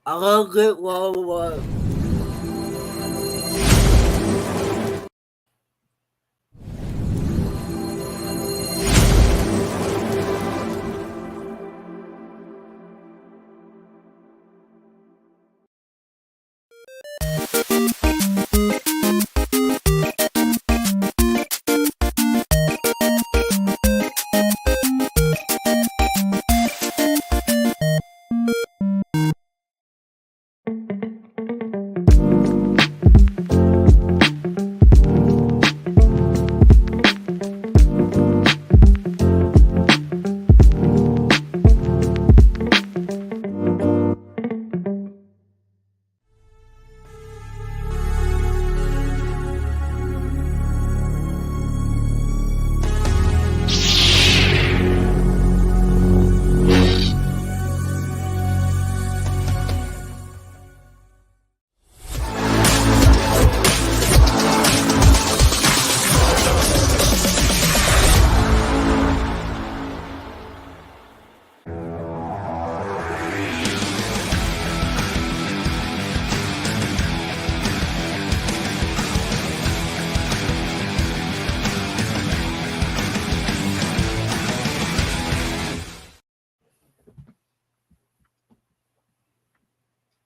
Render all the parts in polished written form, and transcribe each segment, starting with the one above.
I'll get one.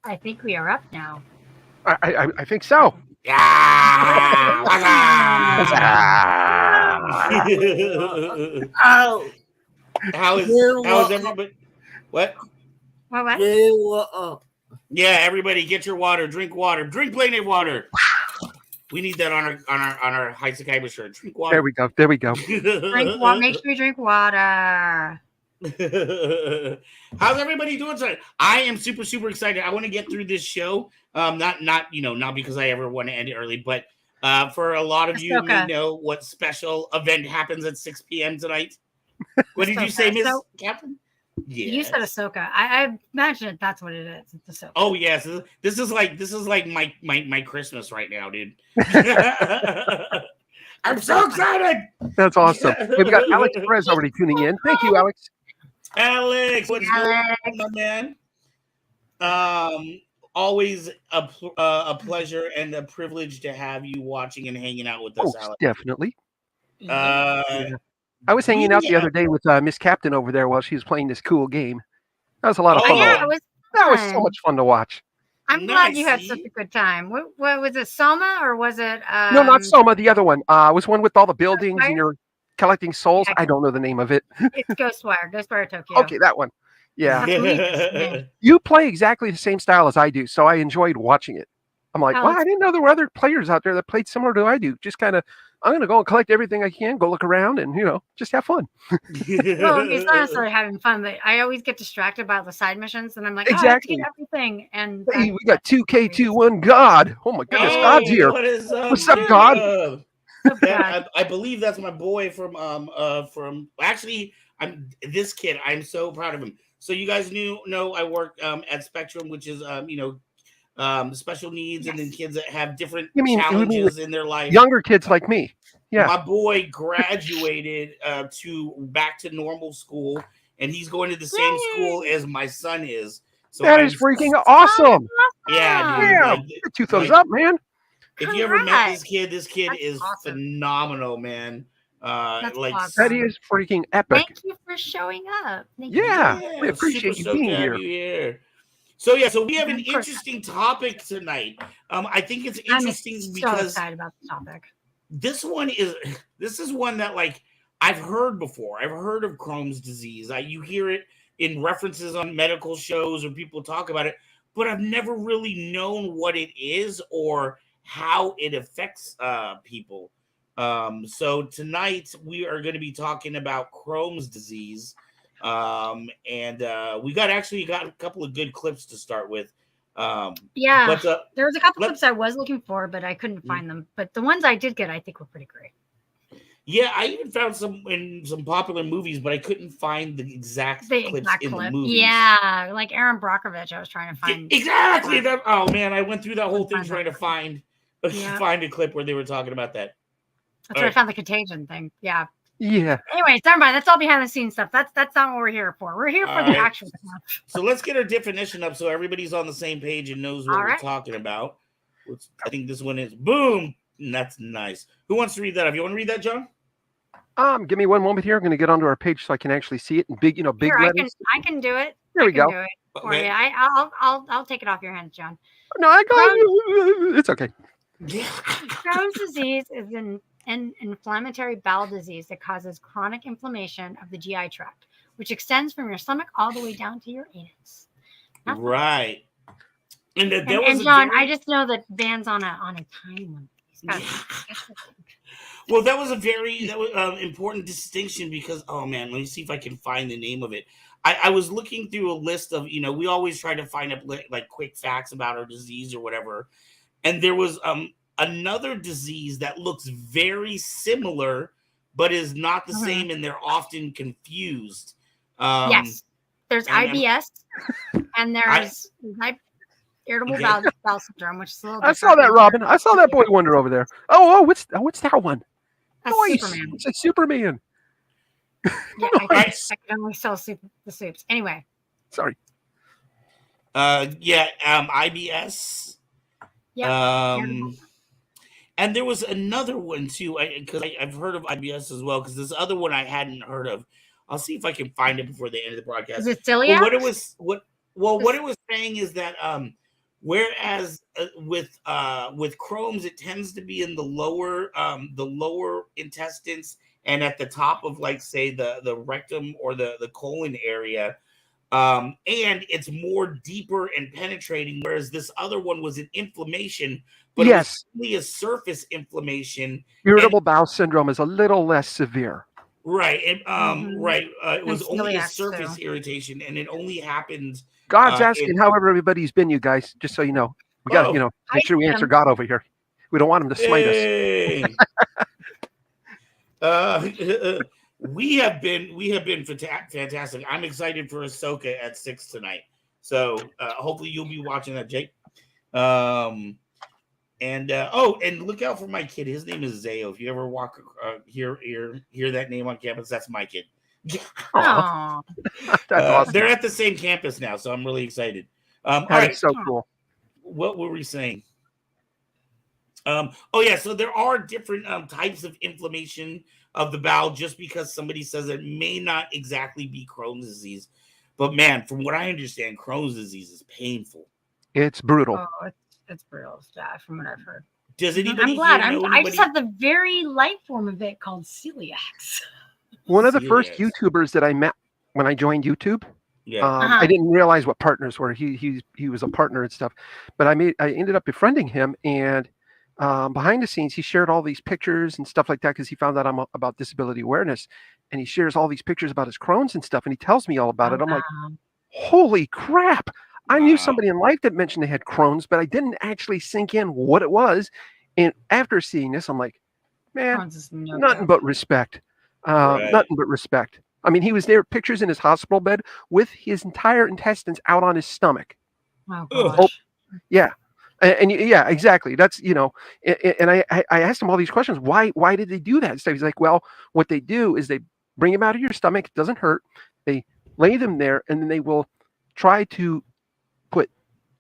I think we are up now. I think so. Yeah. Oh. How's everybody? What? What? Yeah, everybody, get your water. Drink plenty of water. We need that on our Kyber shirt. Drink water. There we go. Drink water. Make sure you drink water. How's everybody doing tonight? I am super excited. I want to get through this show. Not because I ever want to end it early, but for a lot of you may know what special event happens at 6 p.m. tonight. What did you say, Miss Captain? Yes. You said Ahsoka. I imagine that's what it is. It's Ahsoka. Oh yes, this is like my Christmas right now, dude. I'm so excited. That's awesome. We've got Alex Perez already tuning in. Thank you, Alex. Alex, what's going on, my man? Always a pleasure and a privilege to have you watching and hanging out with us, Alex. Definitely. I was hanging out the other day with Miss Captain over there while she was playing this cool game. That was a lot of fun. Yeah, that was so much fun to watch. I'm glad you had such a good time. What was it, Soma, or was it? No, not Soma. The other one. Was one with all the buildings and you're collecting souls. Yeah, I don't know the name of it. It's Ghostwire Tokyo. Okay, that one. Yeah. You play exactly the same style as I do, so I enjoyed watching it. I'm like, wow, I didn't know there were other players out there that played similar to I do. Just kind of, I'm going to go and collect everything I can, go look around, and, just have fun. Well, it's not necessarily having fun, but I always get distracted by the side missions, and I'm like, exactly. I have to get everything. And hey, we got 2K21 God. Oh, my goodness, God's here. What is up? What's up, God? I believe that's my boy from actually, this kid. I'm so proud of him. So you guys know I work at Spectrum, which is special needs, and then kids that have different challenges in their life. Younger kids like me. Yeah. My boy graduated back to normal school, and he's going to the same school as my son is. So that is freaking awesome. Yeah, dude. Yeah. 2 thumbs up, man. If you ever met this kid is awesome. Phenomenal, man. That is freaking epic. Thank you for showing up. Yeah, we appreciate you being here. So we have an interesting topic tonight. I think it's interesting because excited about the topic. This is one that like I've heard before. I've heard of Crohn's disease. You hear it in references on medical shows or people talk about it, but I've never really known what it is or how it affects people. So tonight we are going to be talking about Crohn's disease. And we got a couple of good clips to start with. But there was a couple clips I was looking for, but I couldn't find them. But the ones I did get, I think, were pretty great. Yeah, I even found some in some popular movies, but I couldn't find the exact clips in the movies. Yeah, like Aaron Brockovich, I was trying to find. Exactly. Oh man, I went through that whole thing trying to find a clip where they were talking about that. That's where I found the Contagion thing. Yeah. Yeah. Anyway, never mind. That's all behind the scenes stuff. That's not what we're here for. We're here for the actual stuff. So let's get our definition up so everybody's on the same page and knows what we're talking about. I think this one is boom. And that's nice. Who wants to read that? If you want to read that, John? Give me one moment here. I'm going to get onto our page so I can actually see it in big, big letters. I can do it. Here we go. Do it for you. I'll take it off your hands, John. No, I got it's okay. Crohn's disease is an inflammatory bowel disease that causes chronic inflammation of the GI tract, which extends from your stomach all the way down to your anus. Right. And John, I just know that Van's on a time limit. Well, that was important distinction because, oh man, let me see if I can find the name of it. I was looking through a list of, we always try to find up like quick facts about our disease or whatever. And there was another disease that looks very similar, but is not the same, and they're often confused. Yes. There's IBS, and there's irritable bowel syndrome, which is a little different. I saw that, Robin. I saw that boy wonder over there. What's that one? That's Superman. It's a Superman. Yeah, Nice. I can only sell the soups. Anyway. Sorry. IBS. Yeah. And there was another one too, because I've heard of IBS as well, because this other one I hadn't heard of. I'll see if I can find it before the end of the broadcast. Is it celiac? What it was saying is that whereas with Crohn's, it tends to be in the lower intestines and at the top of, like, say the rectum or the colon area, and it's more deeper and penetrating, whereas this other one was an inflammation, but it was only a surface inflammation. Irritable bowel syndrome is a little less severe. Right. And, it was only a surface irritation, and it only happened. God's asking how everybody's been, you guys, just so you know. We got to, make sure we answer God over here. We don't want him to smite us. We have been fantastic. I'm excited for Ahsoka at 6 tonight. So hopefully you'll be watching that, Jake. And look out for my kid. His name is Zayo. If you ever hear that name on campus, that's my kid. Aww. That's awesome. They're at the same campus now, so I'm really excited. That's so cool. What were we saying? So there are different types of inflammation of the bowel, just because somebody says it may not exactly be Crohn's disease. But man, from what I understand, Crohn's disease is painful. It's brutal. Oh, it's brutal, from what I've heard. Does anybody? I'm glad. I just have the very light form of it called celiacs. One of the first YouTubers that I met when I joined YouTube. Yeah. I didn't realize what partners were. He was a partner and stuff, but I ended up befriending him, and behind the scenes, he shared all these pictures and stuff like that because he found out about disability awareness, and he shares all these pictures about his Crohn's and stuff, and he tells me all about it. I'm like, holy crap! I knew somebody in life that mentioned they had Crohn's, but I didn't actually sink in what it was. And after seeing this, I'm like, man, nothing but respect. Nothing but respect. I mean, he was there, pictures in his hospital bed with his entire intestines out on his stomach. Oh, gosh. Yeah. And yeah, exactly. That's, and I asked him all these questions. Why did they do that? So he's like, well, what they do is they bring them out of your stomach. It doesn't hurt. They lay them there, and then they will try to put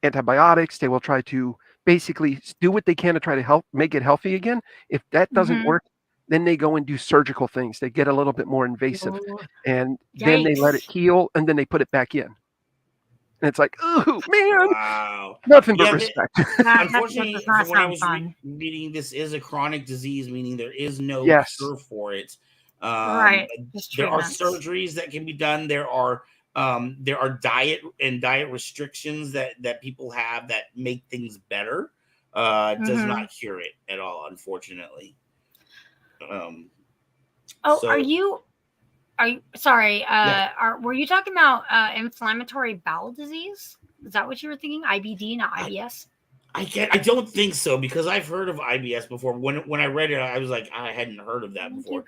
antibiotics. They will try to basically do what they can to try to make it healthy again. If that doesn't work, then they go and do surgical things. They get a little bit more invasive, and then they let it heal, and then they put it back in. And it's like, oh man, wow, nothing but respect. Unfortunately, when I was reading, this is a chronic disease, meaning there is no cure for it. Right. There are surgeries that can be done. There are diet restrictions that people have that make things better. It does not cure it at all, unfortunately. Were you talking about inflammatory bowel disease? Is that what you were thinking? IBD, not IBS? I don't think so, because I've heard of IBS before. When I read it, I was like, I hadn't heard of that before.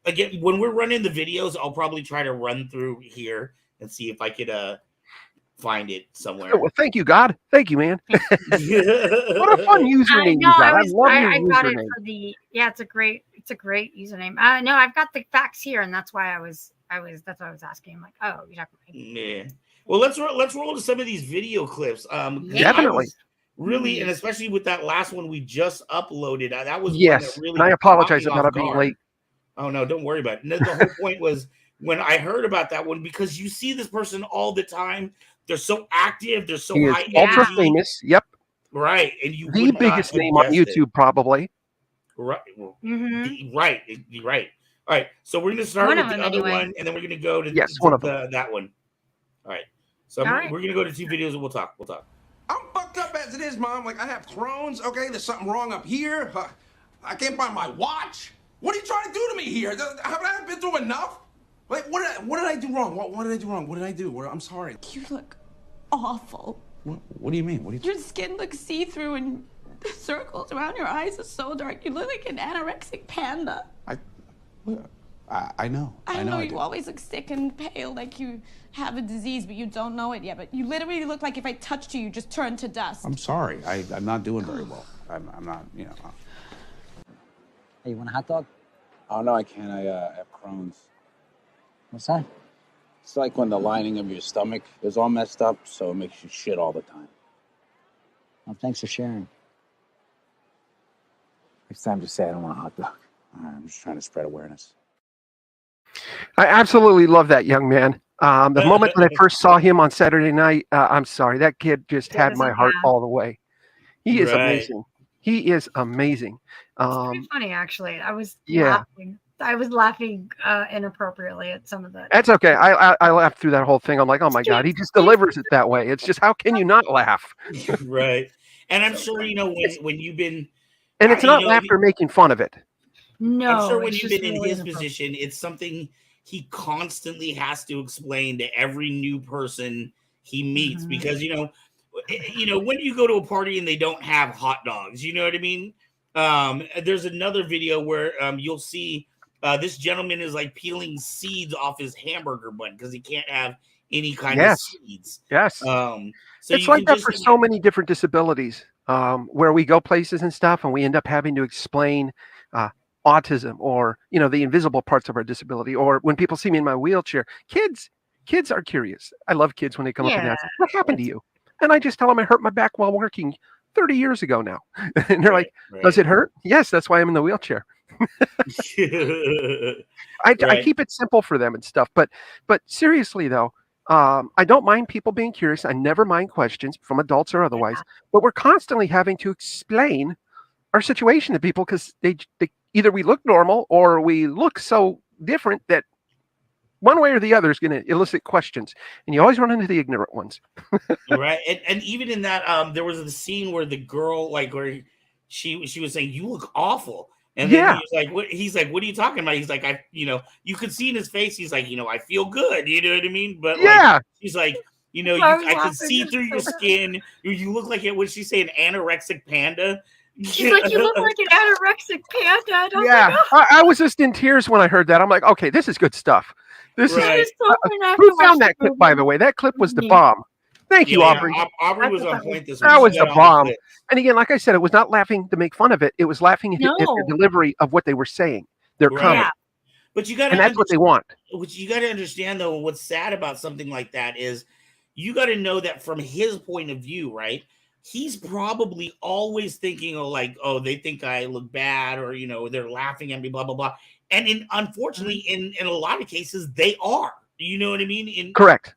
Again, when we're running the videos, I'll probably try to run through here and see if I could find it somewhere. Oh, well, thank you, God. Thank you, man. What a fun username you got. I love your username. It's a great It's a great username. No, I've got the facts here, and that's why I was that's why I was asking. I'm like, oh, you're talking about Yeah. Well, let's roll to some of these video clips. Definitely. Really, and especially with that last one we just uploaded, that was one that Yes. really And I caught apologize me about off it being guard. late. Oh no, don't worry about it. No, the whole point was when I heard about that one, because you see this person all the time. They're so active. They're so He is high ultra energy. famous. Yep. Right, and you The would biggest not name on have guessed YouTube, it. probably. Right, Mm-hmm. right. All right, so we're gonna start One with of the them, other anyway. one, and then we're gonna go to, Yes, one of that one. All right, so All right. we're gonna go to 2 videos and we'll talk. I'm fucked up as it is, Mom. Like, I have Crohn's, okay? There's something wrong up here. I can't find my watch. What are you trying to do to me here? Haven't I been through enough? Like, what did I do wrong? What did I do wrong? What did I do? I'm sorry. You look awful. What do you mean? What do you... Your skin looks see-through and the circles around your eyes are so dark. You look like an anorexic panda. I know. I know I you do. always look sick and pale, like you have a disease, but you don't know it yet. But you literally look like if I touched you, you just turned to dust. I'm sorry. I'm not doing very well. I'm not, you know. Hey, you want a hot dog? Oh, no, I can't. I have Crohn's. What's that? It's like when the lining of your stomach is all messed up, so it makes you shit all the time. Well, thanks for sharing. Next time, just say I don't want a hot dog. I'm just trying to spread awareness. I absolutely love that young man. The moment that I first saw him on Saturday night, I'm sorry, that kid just had my heart all the way. He is amazing. He is amazing. It's pretty funny, actually. I was laughing inappropriately at some of that. That's okay. I laughed through that whole thing. I'm like, oh my God, he just delivers it that way. It's just, how can you not laugh? Right. And I'm sure, when you've been... And it's not laughter making fun of it. No, I'm sure when it's you've just been in really his position, it's something he constantly has to explain to every new person he meets, because when you go to a party and they don't have hot dogs, you know what I mean? There's another video where you'll see this gentleman is like peeling seeds off his hamburger bun because he can't have any kind of seeds. Yes. So it's like that for so many different disabilities, where we go places and stuff, and we end up having to explain autism or the invisible parts of our disability. Or when people see me in my wheelchair, kids are curious. I love kids when they come up and ask, what happened to you? And I just tell them I hurt my back while working 30 years ago now. And they're like, does it hurt? Yes, that's why I'm in the wheelchair. I keep it simple for them and stuff. But seriously though, I don't mind people being curious. I never mind questions from adults or otherwise, but we're constantly having to explain our situation to people because they either we look normal or we look so different that one way or the other is going to elicit questions, and you always run into the ignorant ones. Right. And even in that, there was a scene where the girl, like, where she was saying, "You look awful." And then he's like, what are you talking about? He's like, you could see in his face, he's like, I feel good. You know what I mean? But like, she's like, I can see through your skin. You look like it. What she say? An anorexic panda. She's like, you look like an anorexic panda. I was just in tears when I heard that. I'm like, okay, this is good stuff. This is who found that clip, by the way? That clip was the bomb. Thank you, Aubrey. Aubrey was on point this week. That was a bomb. And again, like I said, it was not laughing to make fun of it. It was laughing at the delivery of what they were saying. Their comment. But you got to, and that's what they want. Which you got to understand, though. What's sad about something like that is you got to know that from his point of view, right? He's probably always thinking, oh, they think I look bad, or they're laughing at me, blah blah blah. And unfortunately, in a lot of cases, they are. You know what I mean? Correct.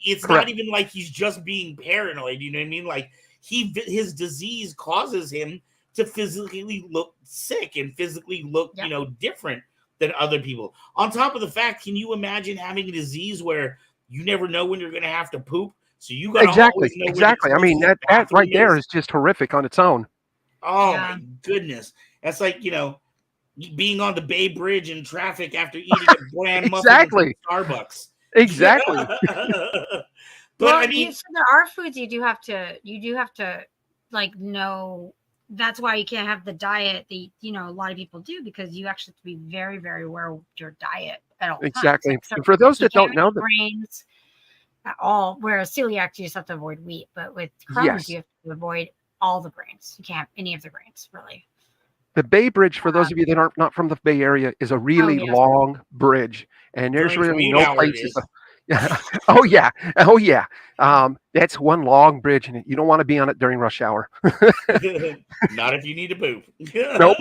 It's not even like he's just being paranoid. You know what I mean? Like his disease causes him to physically look sick and physically look, different than other people. On top of the fact, can you imagine having a disease where you never know when you're going to have to poop? So you got exactly. I mean, that right there is just horrific on its own. Oh my goodness, that's like being on the Bay Bridge in traffic after eating a bland muffin from Starbucks. Exactly. But I mean, so there are foods you do have to like know. That's why you can't have the diet that a lot of people do, because you actually have to be very, very aware of your diet at all times. Exactly. Like, for those that don't know, grains at all. Whereas celiac, you just have to avoid wheat, but with Crohn's, you have to avoid all the grains. You can't have any of the grains, really. The Bay Bridge, for those of you that aren't not from the Bay Area, is a really yes. long bridge, and there's During really commute no hour it places. is. Oh yeah, oh yeah. That's one long bridge, and you don't want to be on it during rush hour. Not if you need to poop. Nope.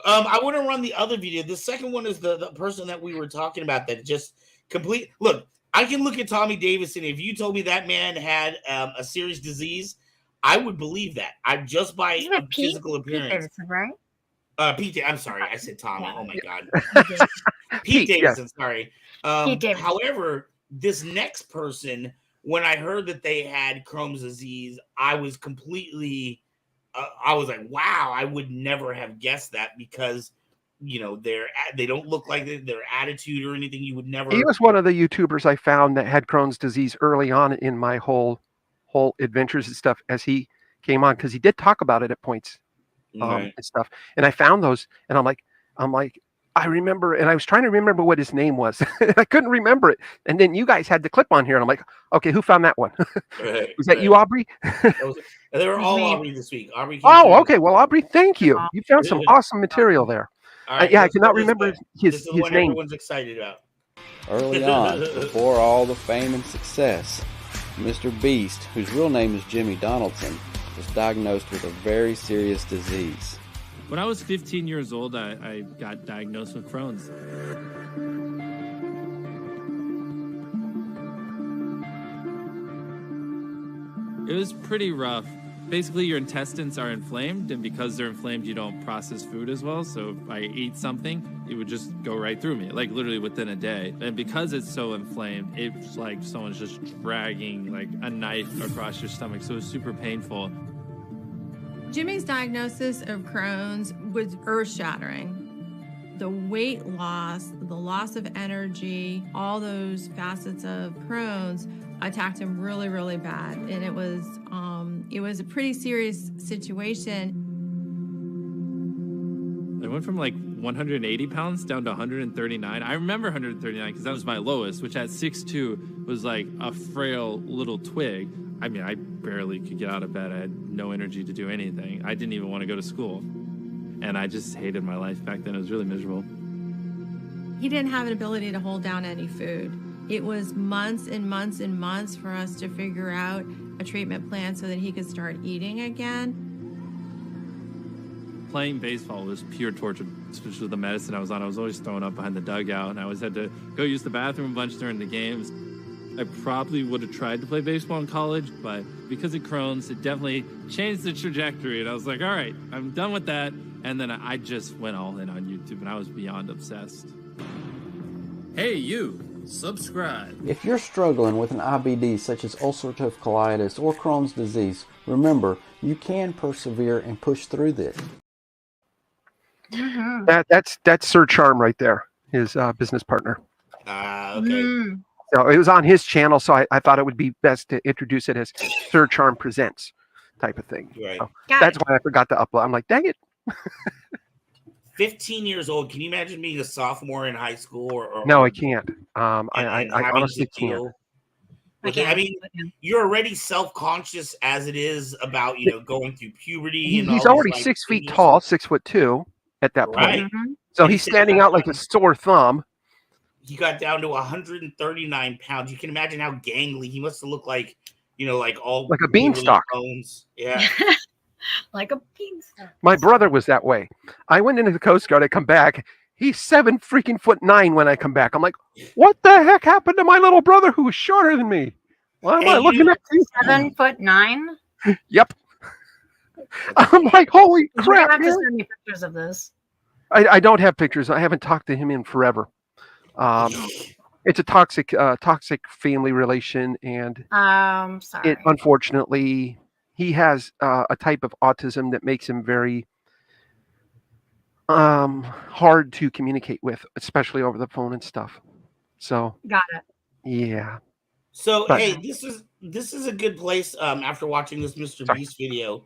I want to run the other video. The second one is the person that we were talking about that just complete. Look, I can look at Tommy Davis, and if you told me that man had a serious disease, I would believe that. I'm just by Isn't it a Pete? physical appearance. Pete Davidson, right? Pete, I'm sorry, I said Tommy. Oh my God, Pete Pete Davidson. Sorry. Pete Davidson. However, this next person, when I heard that they had Crohn's disease, I was completely. I was like, wow, I would never have guessed that because, you know, they don't look like their attitude or anything. You would never. He was one of the YouTubers I found that had Crohn's disease early on in my whole adventures and stuff as he came on, because he did talk about it at points and stuff. And I found those, and I'm like, I remember, and I was trying to remember what his name was. I couldn't remember it. And then you guys had the clip on here, and I'm like, okay, who found that one? Was that you, Aubrey? They were all Aubrey this week. Aubrey. Oh, okay. Well, Aubrey, thank you. You found some awesome material there. Right, yeah, I cannot remember his name. Everyone's excited about. Early on, before all the fame and success, Mr. Beast, whose real name is Jimmy Donaldson, was diagnosed with a very serious disease. When I was 15 years old, I got diagnosed with Crohn's. It was pretty rough. Basically, your intestines are inflamed, and because they're inflamed, you don't process food as well. So if I eat something, it would just go right through me, like literally within a day. And because it's so inflamed, it's like someone's just dragging like a knife across your stomach. So it's super painful. Jimmy's diagnosis of Crohn's was earth-shattering. The weight loss, the loss of energy, all those facets of Crohn's attacked him really, really bad. And it was a pretty serious situation. I went from like 180 pounds down to 139. I remember 139 because that was my lowest, which at 6'2" was like a frail little twig. I mean, I barely could get out of bed. I had no energy to do anything. I didn't even want to go to school. And I just hated my life back then. It was really miserable. He didn't have an ability to hold down any food. It was months and months and months for us to figure out a treatment plan so that he could start eating again. Playing baseball was pure torture, especially with the medicine I was on. I was always thrown up behind the dugout, and I always had to go use the bathroom a bunch during the games. I probably would have tried to play baseball in college, but because of Crohn's, it definitely changed the trajectory. And I was like, all right, I'm done with that. And then I just went all in on YouTube, and I was beyond obsessed. Hey, you, subscribe. If you're struggling with an IBD such as ulcerative colitis or Crohn's disease, remember, you can persevere and push through this. That's Sir Charm right there, his business partner. Okay. So it was on his channel, so I thought it would be best to introduce it as Sir Charm Presents type of thing. Right. So that's why I forgot to upload. I'm like, dang it. 15 years old. Can you imagine being a sophomore in high school? Or no, I can't. I honestly can't. Okay, I mean, you're already self-conscious as it is about, you know, going through puberty. And He's all already these, 6 feet tall, 6'2" at that point. So he's standing out like a sore thumb. He got down to 139 pounds. You can imagine how gangly he must have looked like, you know, like all like a beanstalk. Bones. Yeah. Like a beanstalk. My brother was that way. I went into the Coast Guard. I come back. He's 7'9" when I come back. I'm like, what the heck happened to my little brother who was shorter than me? Why am I looking at you? 7'9"? Yep. I'm like, holy crap. You have to send me pictures of this. I don't have pictures. I haven't talked to him in forever. It's a toxic family relation, and sorry. Unfortunately, he has a type of autism that makes him very hard to communicate with, especially over the phone and stuff. So got it. Yeah. So hey, this is a good place. After watching this Mr. Beast video,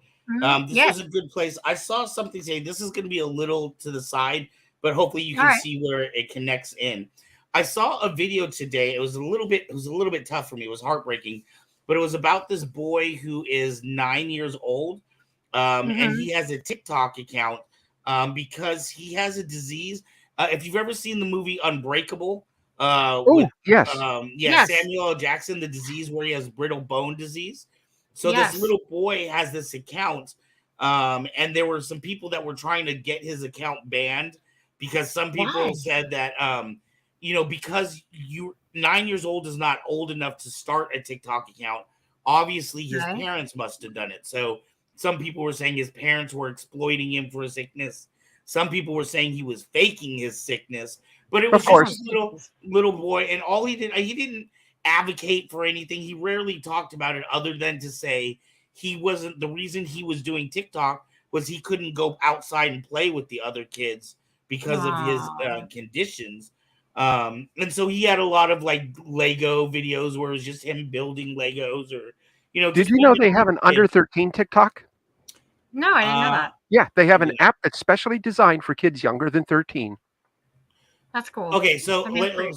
this is a good place. I saw something say this is going to be a little to the side, but hopefully you can see where it connects in. I saw a video today. It was a little bit tough for me. It was heartbreaking, but it was about this boy who is 9 years old, and he has a TikTok account because he has a disease. If you've ever seen the movie Unbreakable, yes. Samuel L. Jackson, the disease where he has brittle bone disease. So this little boy has this account, and there were some people that were trying to get his account banned because some people said that, because 9 years old is not old enough to start a TikTok account. Obviously, his parents must have done it. So some people were saying his parents were exploiting him for his sickness. Some people were saying he was faking his sickness. But it was just a little boy, and all he didn't advocate for anything. He rarely talked about it other than to say he wasn't, the reason he was doing TikTok was he couldn't go outside and play with the other kids because of his conditions. And so he had a lot of like Lego videos where it was just him building Legos or, Did you know they have an under 13 TikTok? No, I didn't know that. Yeah, they have an app that's specially designed for kids younger than 13. That's cool. Okay, so anyway.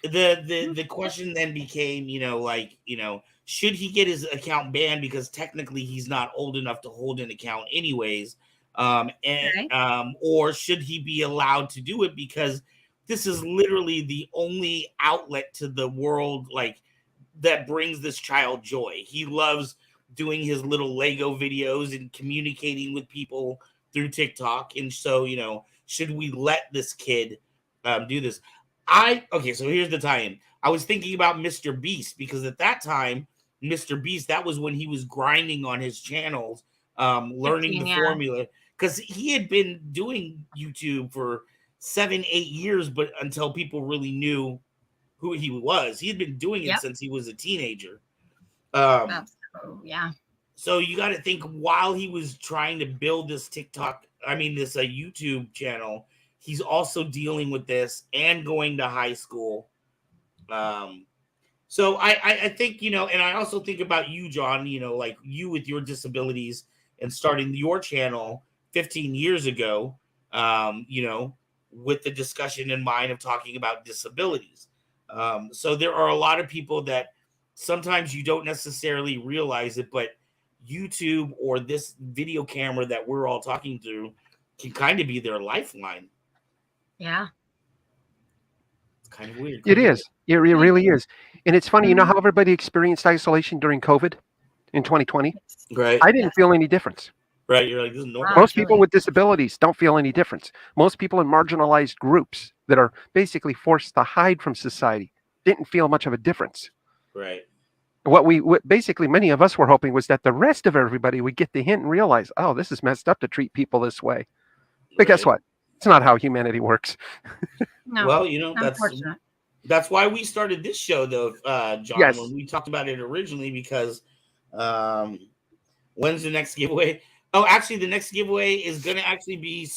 The question then became, should he get his account banned because technically he's not old enough to hold an account anyways, or should he be allowed to do it because this is literally the only outlet to the world that brings this child joy. He loves doing his little Lego videos and communicating with people through TikTok, and so should we let this kid do this? So here's the tie-in. I was thinking about Mr. Beast because at that time, Mr. Beast, that was when he was grinding on his channels, learning the formula, because he had been doing YouTube for 7-8 years, but until people really knew who he was. He had been doing it since he was a teenager. So you got to think while he was trying to build this YouTube channel, he's also dealing with this and going to high school. So I think, and I also think about you, John, like you with your disabilities and starting your channel 15 years ago, with the discussion in mind of talking about disabilities. So there are a lot of people that sometimes you don't necessarily realize it, but YouTube or this video camera that we're all talking through can kind of be their lifeline. Yeah. It's kind of weird. It is. It really is. And it's funny, how everybody experienced isolation during COVID in 2020? Right. I didn't feel any difference. Right. You're like, this is normal. Most people with disabilities don't feel any difference. Most people in marginalized groups that are basically forced to hide from society didn't feel much of a difference. Right. What basically many of us were hoping was that the rest of everybody would get the hint and realize, oh, this is messed up to treat people this way. But guess what? It's not how humanity works. No. Well, that's why we started this show, though, John. Yes. When we talked about it originally, because when's the next giveaway? Oh, actually, the next giveaway is going to actually be,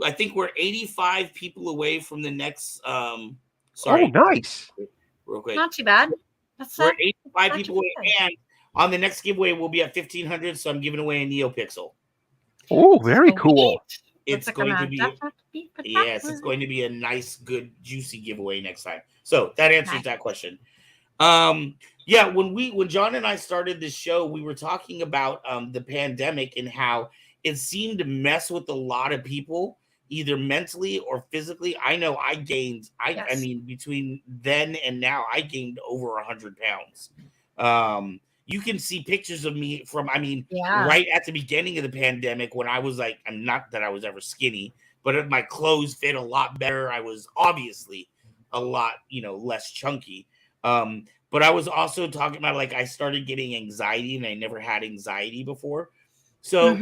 I think we're 85 people away from the next. Oh, nice. Real quick. Not too bad. We're 85 people away, and on the next giveaway, we'll be at 1,500. So I'm giving away a NeoPixel. Oh, very cool. It's going to be it's going to be a nice, good, juicy giveaway next time. So that answers that question. When John and I started this show, we were talking about the pandemic and how it seemed to mess with a lot of people, either mentally or physically. I know I gained, I mean, between then and now, I gained over 100 pounds. You can see pictures of me from, right at the beginning of the pandemic when I was like, I'm not that I was ever skinny, but my clothes fit a lot better. I was obviously a lot, less chunky. But I was also talking about I started getting anxiety, and I never had anxiety before. So,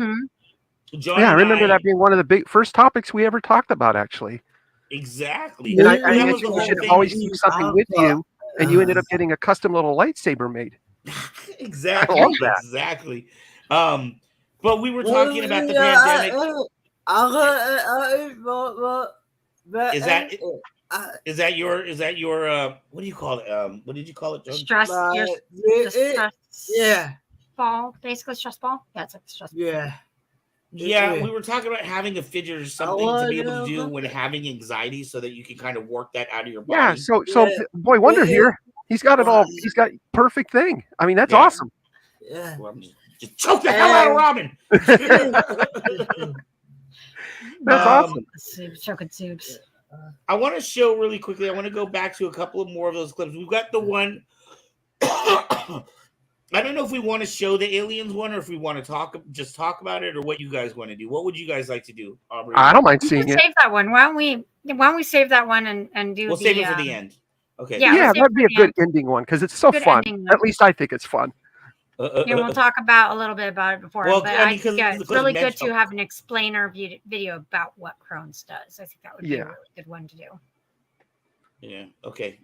John, I remember that being one of the big first topics we ever talked about, actually. Exactly. And I think you should always keep something with you, and you ended up getting a custom little lightsaber made. Exactly. I love that. Exactly. But we were talking about the pandemic. Is that your what do you call it? What did you call it, John? Stress ball, basically stress ball. Yeah, it's like a stress ball. Yeah, we were talking about having a fidget or something to be able to do when having anxiety, so that you can kind of work that out of your body. Yeah. So Boy Wonder here, he's got it all. He's got perfect thing. I mean, that's awesome. Yeah. Just choke the hell out of ramen. That's awesome. Chocolate soups. I want to show really quickly. I want to go back to a couple of more of those clips. We've got the one. I don't know if we want to show the aliens one or if we want to just talk about it, or what you guys want to do. What would you guys like to do, Aubrey? I don't mind We seeing can it. save that one. Why don't we save that one and do? We'll save it for the end. Okay. Yeah, that'd be a good ending one because it's so Good fun. ending At least I think it's fun. Yeah, we'll talk about a little bit about it before. Well, but I mean, because it's really good to have an explainer video about what Crohn's does. I think that would be a really good one to do. Yeah. Okay.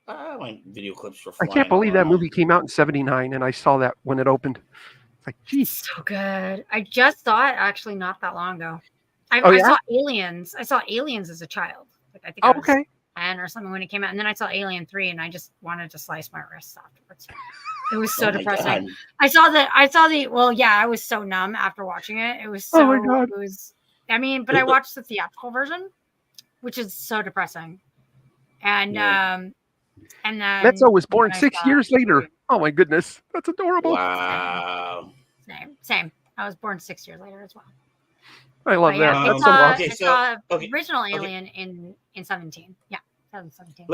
I like video clips for. I can't believe that movie came out in '79, and I saw that when it opened. It's like, geez, so good. I just saw it actually not that long ago. I saw Aliens. I saw Aliens as a child. Like I think I was 10 or something when it came out, and then I saw Alien 3, and I just wanted to slice my wrists afterwards. It was so depressing. I saw the. Well, yeah, I was so numb after watching it. It was so. Oh my God. It was. I mean, but I watched the theatrical version, which is so depressing. And and then Metzo was born 6 years later. Oh my goodness, that's adorable. Wow. Same. I was born 6 years later as well. I love that. I saw original Alien in 17. Yeah, 2017.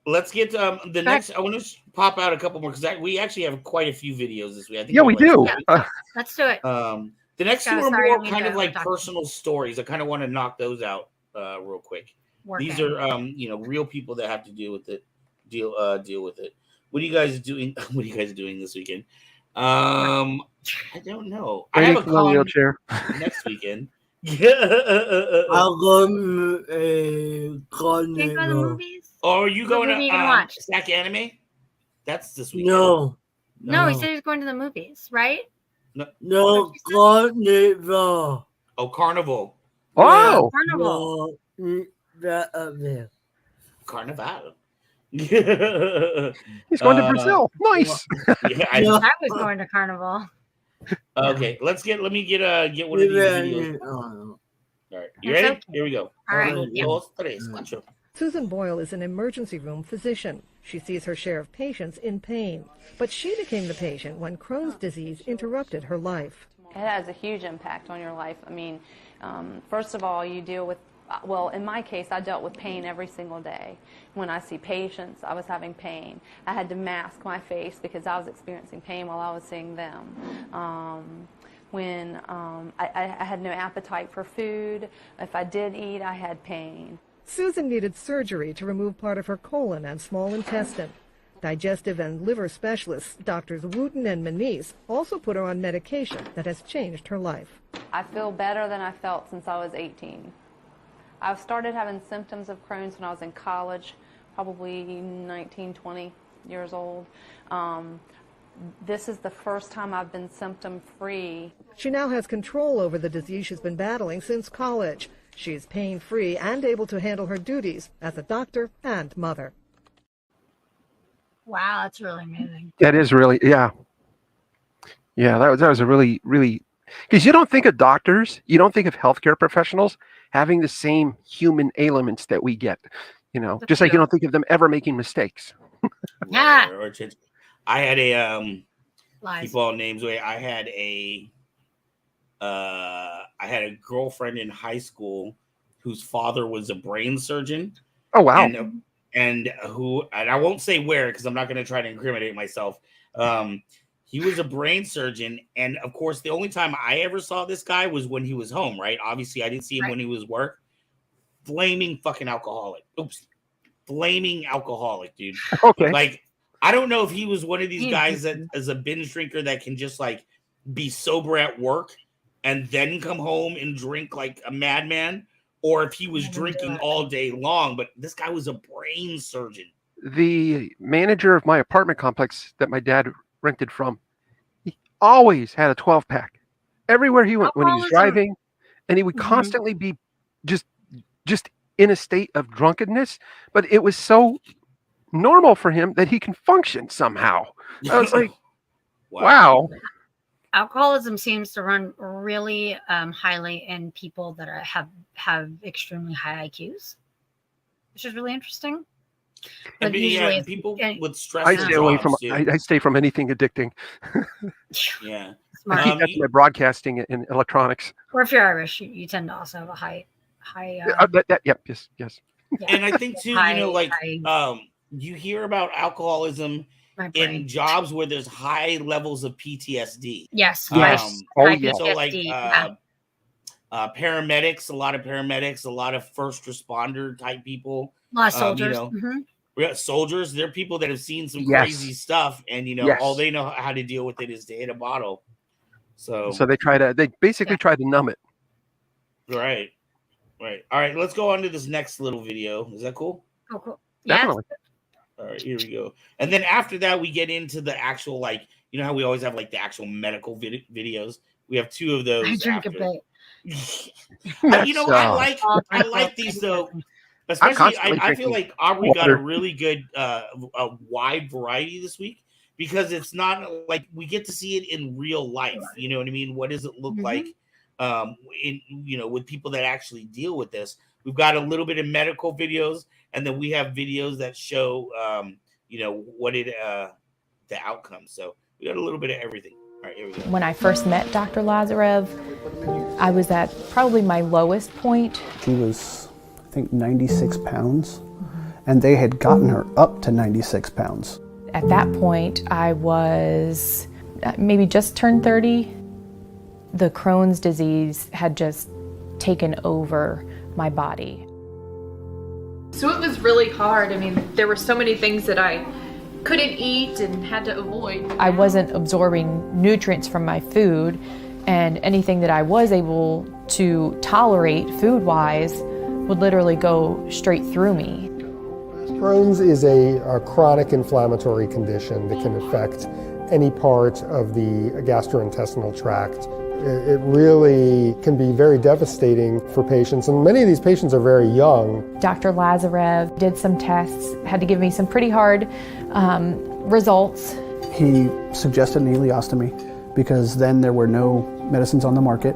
Let's get the next. I want to pop out a couple more because we actually have quite a few videos this week. I think we do. Yeah, let's do it. The next two are more kind of like personal stories. I kind of want to knock those out real quick. These are real people that have to deal with it. Deal with it. What are you guys doing? What are you guys doing this weekend? I don't know. I have a wheelchair next weekend. I'll go to the movies. Oh, are you going to Stack Anime? That's this weekend. No, he said he was going to the movies, right? No, Carnival. Oh, Carnival. Oh, Carnival. Carnival. He's going to Brazil. Nice. Yeah, I was going to Carnival. Okay, let me get one of these videos. All right, you ready? Okay. Here we go. All right. Susan Boyle is an emergency room physician. She sees her share of patients in pain, but she became the patient when Crohn's disease interrupted her life. It has a huge impact on your life. I mean, first of all, you deal with, well, in my case, I dealt with pain every single day. When I see patients, I was having pain. I had to mask my face because I was experiencing pain while I was seeing them. When I had no appetite for food, if I did eat, I had pain. Susan needed surgery to remove part of her colon and small intestine. Digestive and liver specialists, Doctors Wooten and Manise, also put her on medication that has changed her life. I feel better than I felt since I was 18. I started having symptoms of Crohn's when I was in college, probably 19, 20 years old. This is the first time I've been symptom-free. She now has control over the disease she's been battling since college. She's pain-free and able to handle her duties as a doctor and mother. Wow, that's really amazing. That is really, yeah. That was a really, really, because you don't think of doctors, you don't think of healthcare professionals having the same human ailments that we get, just like you don't think of them ever making mistakes. Yeah. I had a keep all names away. I had a girlfriend in high school whose father was a brain surgeon. Oh wow! And I won't say where because I'm not going to try to incriminate myself. He was a brain surgeon, and of course, the only time I ever saw this guy was when he was home. Right? Obviously, I didn't see him when he was work. Flaming fucking alcoholic. Oops, flaming alcoholic, dude. Okay. Like, I don't know if he was one of these guys that is a binge drinker that can just like be sober at work and then come home and drink like a madman, or if he was drinking all day long. But this guy was a brain surgeon. The manager of my apartment complex that my dad rented from, he always had a 12-pack everywhere he went when he was driving, and he would constantly be just in a state of drunkenness. But it was so normal for him that he can function somehow. I was like, wow. Alcoholism seems to run really highly in people that have extremely high IQs, which is really interesting. And But usually and people with I stressful stay away jobs from too. I stay from anything addicting. Yeah. I keep that to my broadcasting and electronics. Or if you're Irish, you tend to also have a high. Yep. Yes. And I think too, high, you know, like you hear about alcoholism in jobs where there's high levels of PTSD. Yes. Yes. High yeah. So like PTSD, paramedics, a lot of paramedics, a lot of first responder type people. A lot of soldiers. You know, we got soldiers. They're people that have seen some Yes. crazy stuff, and you know, Yes. all they know how to deal with it is to hit a bottle. So they basically try to numb it. Right. All right, let's go on to this next little video. Is that cool? Oh, cool. Definitely. All right, here we go. And then after that, we get into the actual, like, you know how we always have like the actual medical videos. We have two of those. I drink after. a bit. You know, I like these though. Especially, I feel like Aubrey got a really good, a wide variety this week because it's not like we get to see it in real life. You know what I mean? What does it look like? In with people that actually deal with this. We've got a little bit of medical videos, and then we have videos that show, what it the outcome. So we got a little bit of everything. All right, here we go. When I first met Dr. Lazarev, I was at probably my lowest point. She was, I think, 96 pounds, and they had gotten her up to 96 pounds. At that point, I was maybe just turned 30. The Crohn's disease had just taken over my body. So it was really hard. I mean, there were so many things that I couldn't eat and had to avoid. I wasn't absorbing nutrients from my food, and anything that I was able to tolerate food-wise would literally go straight through me. Crohn's is a chronic inflammatory condition that can affect any part of the gastrointestinal tract. It really can be very devastating for patients, and many of these patients are very young. Dr. Lazarev did some tests, had to give me some pretty hard results. He suggested an ileostomy because then there were no medicines on the market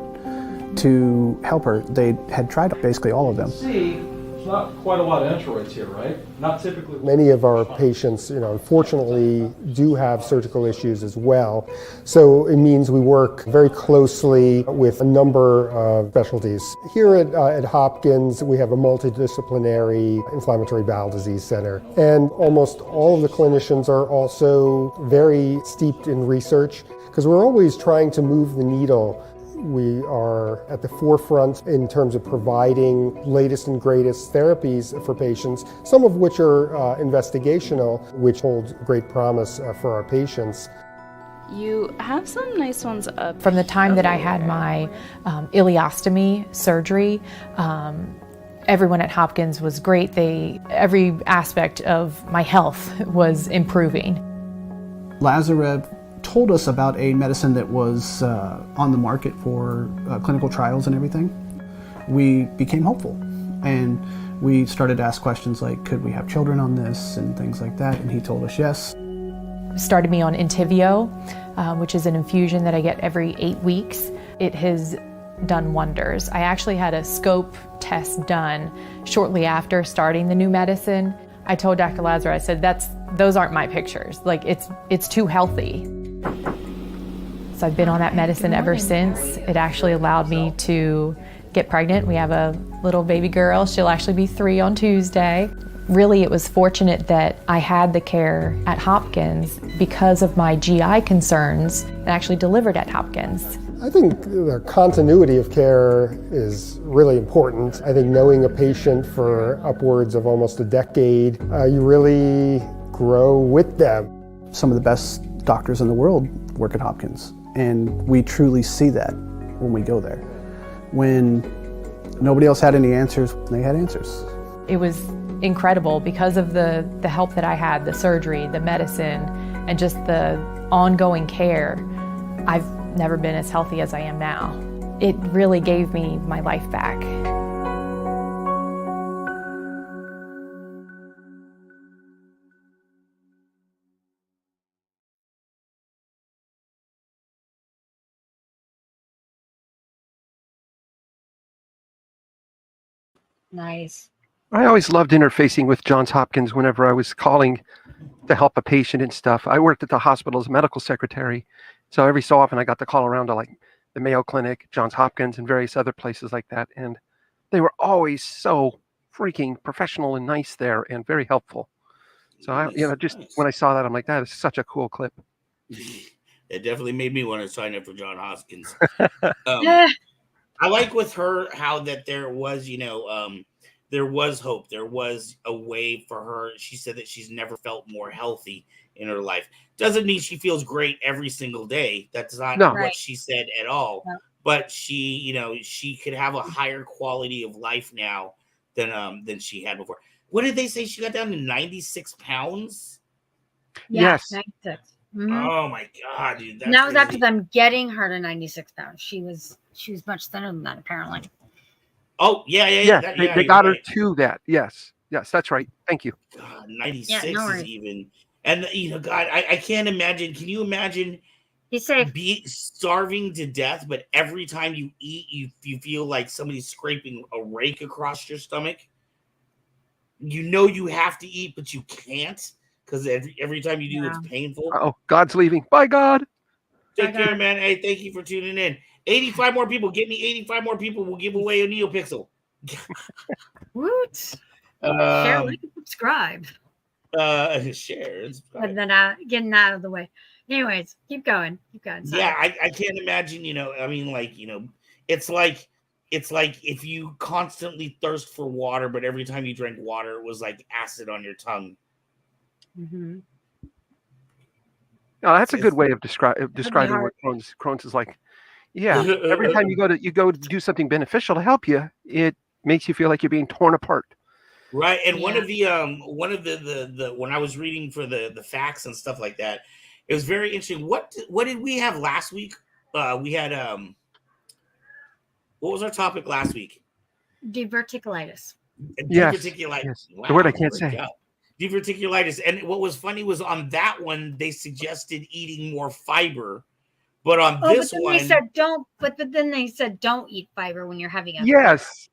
to help her. They had tried basically all of them. There's not quite a lot of entry rates here, right? Not typically. Many of our patients, unfortunately do have surgical issues as well. So it means we work very closely with a number of specialties. Here at Hopkins, we have a multidisciplinary inflammatory bowel disease center. And almost all of the clinicians are also very steeped in research because we're always trying to move the needle. We are at the forefront in terms of providing latest and greatest therapies for patients, some of which are investigational, which hold great promise for our patients. You have some nice ones up. From the time that I had my ileostomy surgery, everyone at Hopkins was great. Every aspect of my health was improving. Lazarev told us about a medicine that was on the market for clinical trials and everything. We became hopeful, and we started to ask questions like, could we have children on this and things like that, and he told us yes. Started me on Entyvio, which is an infusion that I get every 8 weeks. It has done wonders. I actually had a scope test done shortly after starting the new medicine. I told Dr. Lazarev, I said, those aren't my pictures. Like, it's too healthy. So I've been on that medicine ever since. It actually allowed me to get pregnant. We have a little baby girl. She'll actually be 3 on Tuesday. Really, it was fortunate that I had the care at Hopkins because of my GI concerns and actually delivered at Hopkins. I think the continuity of care is really important. I think knowing a patient for upwards of almost a decade, you really grow with them. Some of the best doctors in the world work at Hopkins, and we truly see that when we go there. When nobody else had any answers, they had answers. It was incredible because of the help that I had, the surgery, the medicine, and just the ongoing care. I've never been as healthy as I am now. It really gave me my life back. Nice. I always loved interfacing with Johns Hopkins whenever I was calling to help a patient and stuff. I worked at the hospital as a medical secretary, so every so often I got to call around to like the Mayo Clinic, Johns Hopkins, and various other places like that, and they were always so freaking professional and nice there and very helpful. So when I saw that, I'm like, that is such a cool clip. It definitely made me want to sign up for Johns Hopkins. I like with her how that there was, there was hope. There was a way for her. She said that she's never felt more healthy in her life. Doesn't mean she feels great every single day. That's not what she said at all. No. But she could have a higher quality of life now than she had before. What did they say? She got down to 96 pounds? Yes. 96. Mm-hmm. Oh my God, dude. That was after them getting her to 96 pounds. She was much thinner than that, apparently. Oh, yeah. They got her to that. Yes, that's right. Thank you. God, 96 is even. And, God, I can't imagine. Can you imagine starving to death, but every time you eat, you feel like somebody's scraping a rake across your stomach? You have to eat, but you can't because every time you do, it's painful. Oh, God's leaving. Bye, God. Take care, man. Hey, thank you for tuning in. 85 more people. Get me 85 more people. We'll give away a NeoPixel. Woot. Share, like, and subscribe. Share and subscribe. And then getting out of the way. Anyways, keep going. Sorry. Yeah, I can't imagine, it's like if you constantly thirst for water, but every time you drank water, it was like acid on your tongue. Mm-hmm. No, that's a good way of describing what Crohn's is like. Yeah, every time you go to do something beneficial to help you, it makes you feel like you're being torn apart. Right, and one of the when I was reading for the facts and stuff like that, it was very interesting. What did we have last week? We had what was our topic last week? Diverticulitis. Diverticulitis. Yes. Wow, the word I can't say. Diverticulitis. And what was funny was on that one, they suggested eating more fiber. But on this one, they said don't. But then they said don't eat fiber when you're having a. Yes.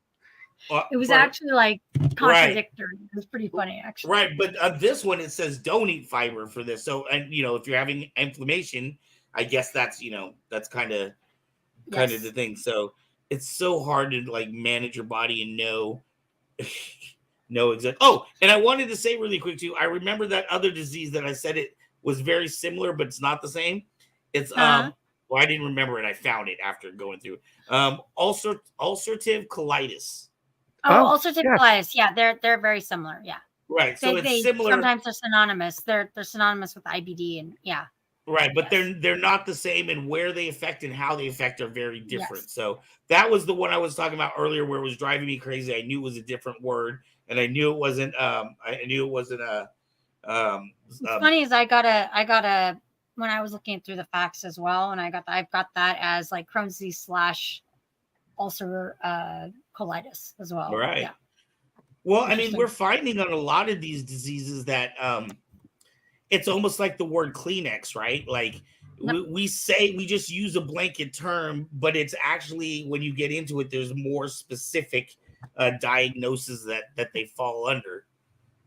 It was actually like contradictory. Right. It was pretty funny, actually. Right, but on this one, it says don't eat fiber for this. So, and if you're having inflammation, I guess that's that's kind of the thing. So it's so hard to like manage your body and know exactly. Oh, and I wanted to say really quick too. I remember that other disease that I said it was very similar, but it's not the same. It's well, I didn't remember it. I found it after going through ulcerative colitis. Ulcerative colitis. Yeah, they're very similar. Yeah. Right. So it's similar. Sometimes they're synonymous. They're synonymous with IBD and yeah. Right, but they're not the same, and where they affect and how they affect are very different. Yes. So that was the one I was talking about earlier, where it was driving me crazy. I knew it was a different word, and I knew it wasn't. What's funny is I got a when I was looking through the facts as well, and I've got that as like Crohn's disease / ulcer colitis as well. Right. Yeah. Well, I mean, we're finding on a lot of these diseases that it's almost like the word Kleenex, right? Like we just use a blanket term, but it's actually, when you get into it, there's more specific diagnoses that they fall under.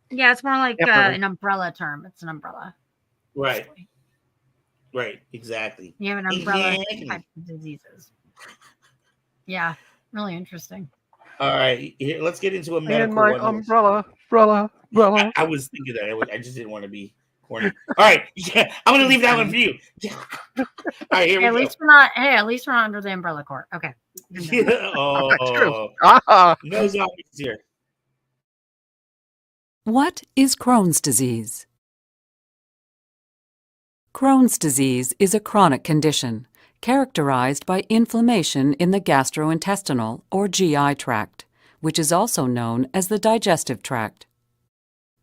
Yeah, it's more like an umbrella term. It's an umbrella. Right. Basically. Right, exactly. You have an umbrella type of diseases. Yeah, really interesting. All right, here, let's get into a medical and my one. umbrella. I was thinking that. I just didn't want to be corny. All right, yeah, I'm going to leave that one for you. All right, here we go. At least we're not under the umbrella court. Okay. Oh, that's true. No zombies here. What is Crohn's disease? Crohn's disease is a chronic condition characterized by inflammation in the gastrointestinal or GI tract, which is also known as the digestive tract.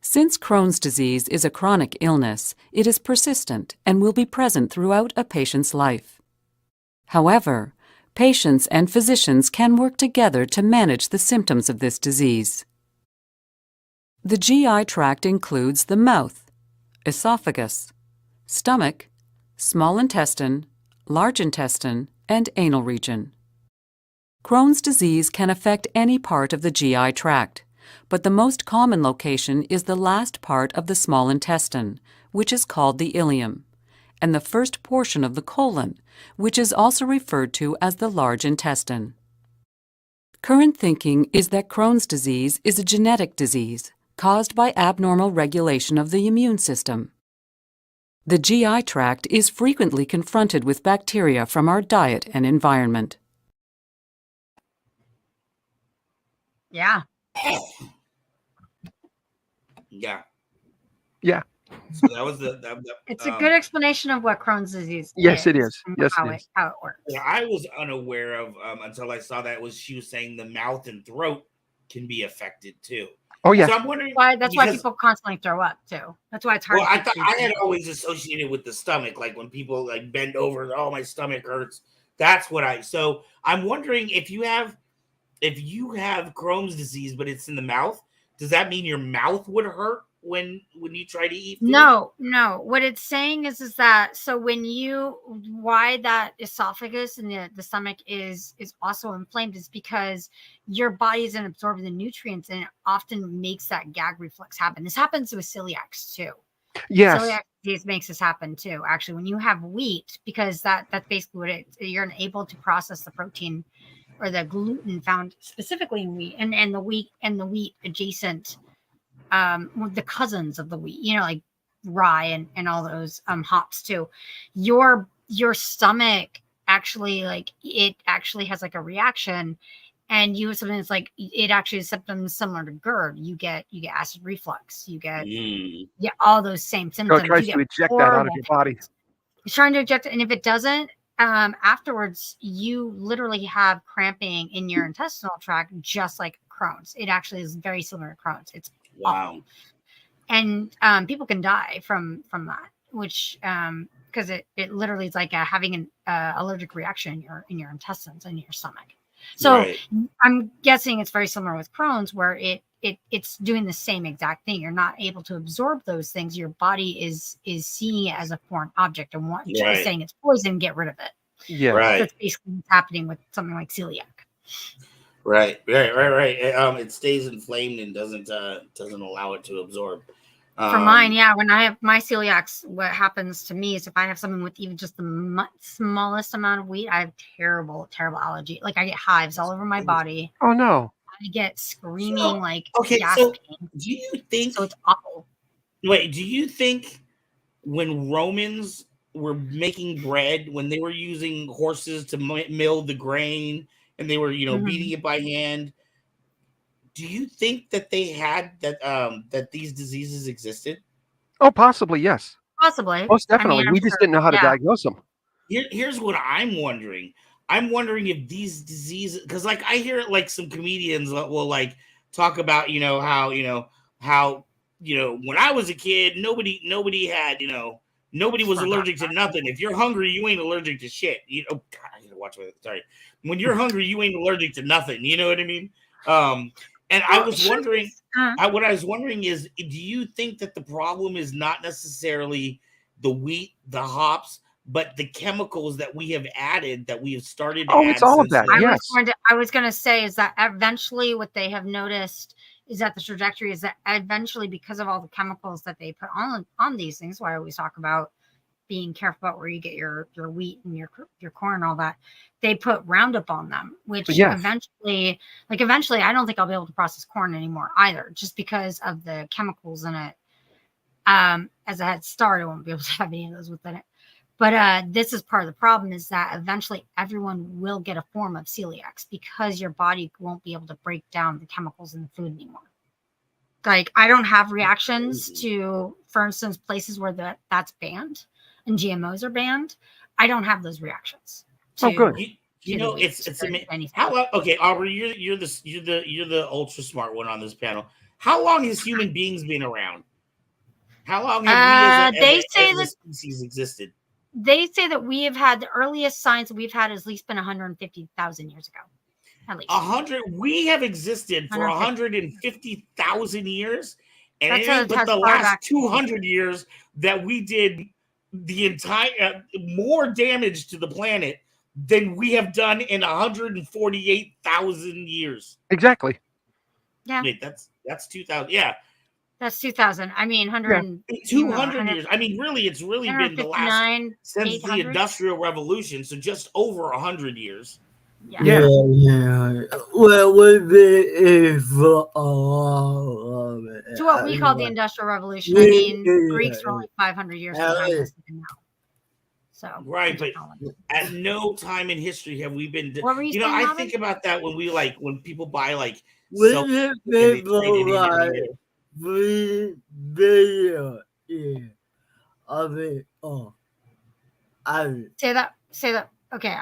Since Crohn's disease is a chronic illness, it is persistent and will be present throughout a patient's life. However, patients and physicians can work together to manage the symptoms of this disease. The GI tract includes the mouth, esophagus, stomach, small intestine, large intestine, and anal region. Crohn's disease can affect any part of the GI tract, but the most common location is the last part of the small intestine, which is called the ileum, and the first portion of the colon, which is also referred to as the large intestine. Current thinking is that Crohn's disease is a genetic disease caused by abnormal regulation of the immune system. The GI tract is frequently confronted with bacteria from our diet and environment. Yeah. Yeah. Yeah. So that was It's a good explanation of what Crohn's disease Yes, it is. and Yes, how it is. how it works. Yeah, I was unaware of until I saw that she was saying the mouth and throat can be affected too. Oh yeah. So I'm wondering That's why people constantly throw up too. That's why it's hard. Well, to I thought keep I had always associated with the stomach, like when people like bend over, oh, my stomach hurts. That's what So I'm wondering if you have Crohn's disease, but it's in the mouth. Does that mean your mouth would hurt when you try to eat food? No. What it's saying is that so why that esophagus and the stomach is also inflamed is because your body isn't absorbing the nutrients, and it often makes that gag reflex happen. This happens with celiacs too. Yes. Celiac disease makes this happen too. Actually, when you have wheat, because that's basically what you're unable to process the protein or the gluten found specifically in wheat and the wheat adjacent the cousins of the wheat, like rye and all those hops too. Your stomach actually it actually has like a reaction, and you have something that's like it actually has symptoms similar to GERD. You get acid reflux, you get all those same symptoms. So it tries to eject that out of your body. It's trying to eject it, and if it doesn't, afterwards you literally have cramping in your intestinal tract, just like Crohn's. It actually is very similar to Crohn's. It's wow. And people can die from that, which because it literally is like having an allergic reaction in your intestines and your stomach. So right. I'm guessing it's very similar with Crohn's, where it's doing the same exact thing. You're not able to absorb those things. Your body is seeing it as a foreign object and saying it's poison, get rid of it. Yeah, right. That's basically what's happening with something like celiac. Right. It stays inflamed and doesn't allow it to absorb. For mine, yeah. When I have my celiacs, what happens to me is if I have something with even just the smallest amount of wheat, I have terrible allergy. Like I get hives all over my body. Oh no! I get screaming gas pain. Do you think? So it's awful. Wait, do you think when Romans were making bread, when they were using horses to mill the grain, and they were beating it by hand, do you think that they had that these diseases existed? Oh, possibly, yes. Possibly. Most definitely. We just didn't know how to diagnose them. Here's what I'm wondering. I'm wondering if these diseases, because like I hear like some comedians will like talk about how when I was a kid, nobody had nobody was allergic to nothing. If you're hungry, you ain't allergic to shit. God, I need to watch my sorry. When you're hungry, you ain't allergic to nothing. You know what I mean? And I was wondering, what I was wondering is, do you think that the problem is not necessarily the wheat, the hops, but the chemicals that we have added, that we have started to add? It's all of that. Yes. I was going to say is that eventually what they have noticed is that the trajectory is that eventually, because of all the chemicals that they put on these things, why I always talk about being careful about where you get your wheat and your corn and all that, they put Roundup on them, which eventually I don't think I'll be able to process corn anymore either, just because of the chemicals in it. As a head start, I won't be able to have any of those within it. But this is part of the problem, is that eventually everyone will get a form of celiacs because your body won't be able to break down the chemicals in the food anymore. Like I don't have reactions to, for instance, places where that's banned and GMOs are banned. I don't have those reactions. Good. It's amazing. Okay, Aubrey, you're the ultra smart one on this panel. How long has human beings been around? How long have we as a species existed? They say that we have had the earliest science we've had has at least been 150,000 years ago. At least. We have existed for 150,000 years, and it ain't but the last 200 years that we did the entire more damage to the planet than we have done in 148,000 years. Exactly. Yeah. Wait, that's That's 2000. Yeah. That's 2000. I mean, 100. 200 years. I mean, really, it's really been the last since the 800? Industrial Revolution. So just over 100 years. Yeah. Well, would be if To what we call the Industrial Revolution. I mean, Greeks were only 500 years behind us now. So right, but at no time in history have we been. What were you saying, I Robin? think about that when when people buy like. Would it be like 3 billion of it? Say that. Okay,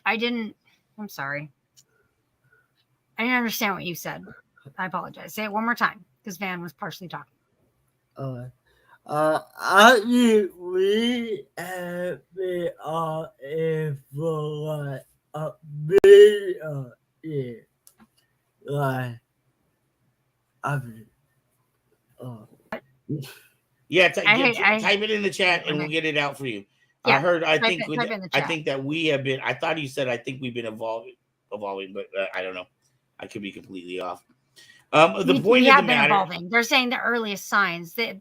I didn't. I'm sorry. I didn't understand what you said. I apologize. Say it one more time because Van was partially talking. I think we have been in for like a billion years. Like, yeah, type it in the chat and we'll get it out for you. Yeah, I think that we have been. I thought you said I think we've been evolving, but I don't know. I could be completely off. We have been evolving. They're saying the earliest signs they've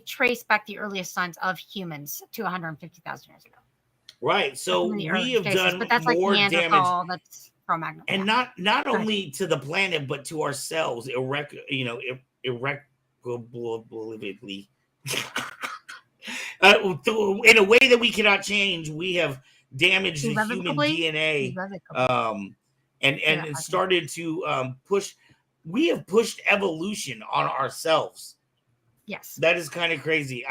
traced back the earliest signs of humans to 150,000 years ago. Right. So we have done but that's more like Neanderthal, damage. that's Cro-Magnon. And not only to the planet, but to ourselves, irrecoverably. In a way that we cannot change, we have damaged the human DNA, and started to push. We have pushed evolution on ourselves. Yes, that is kind of crazy.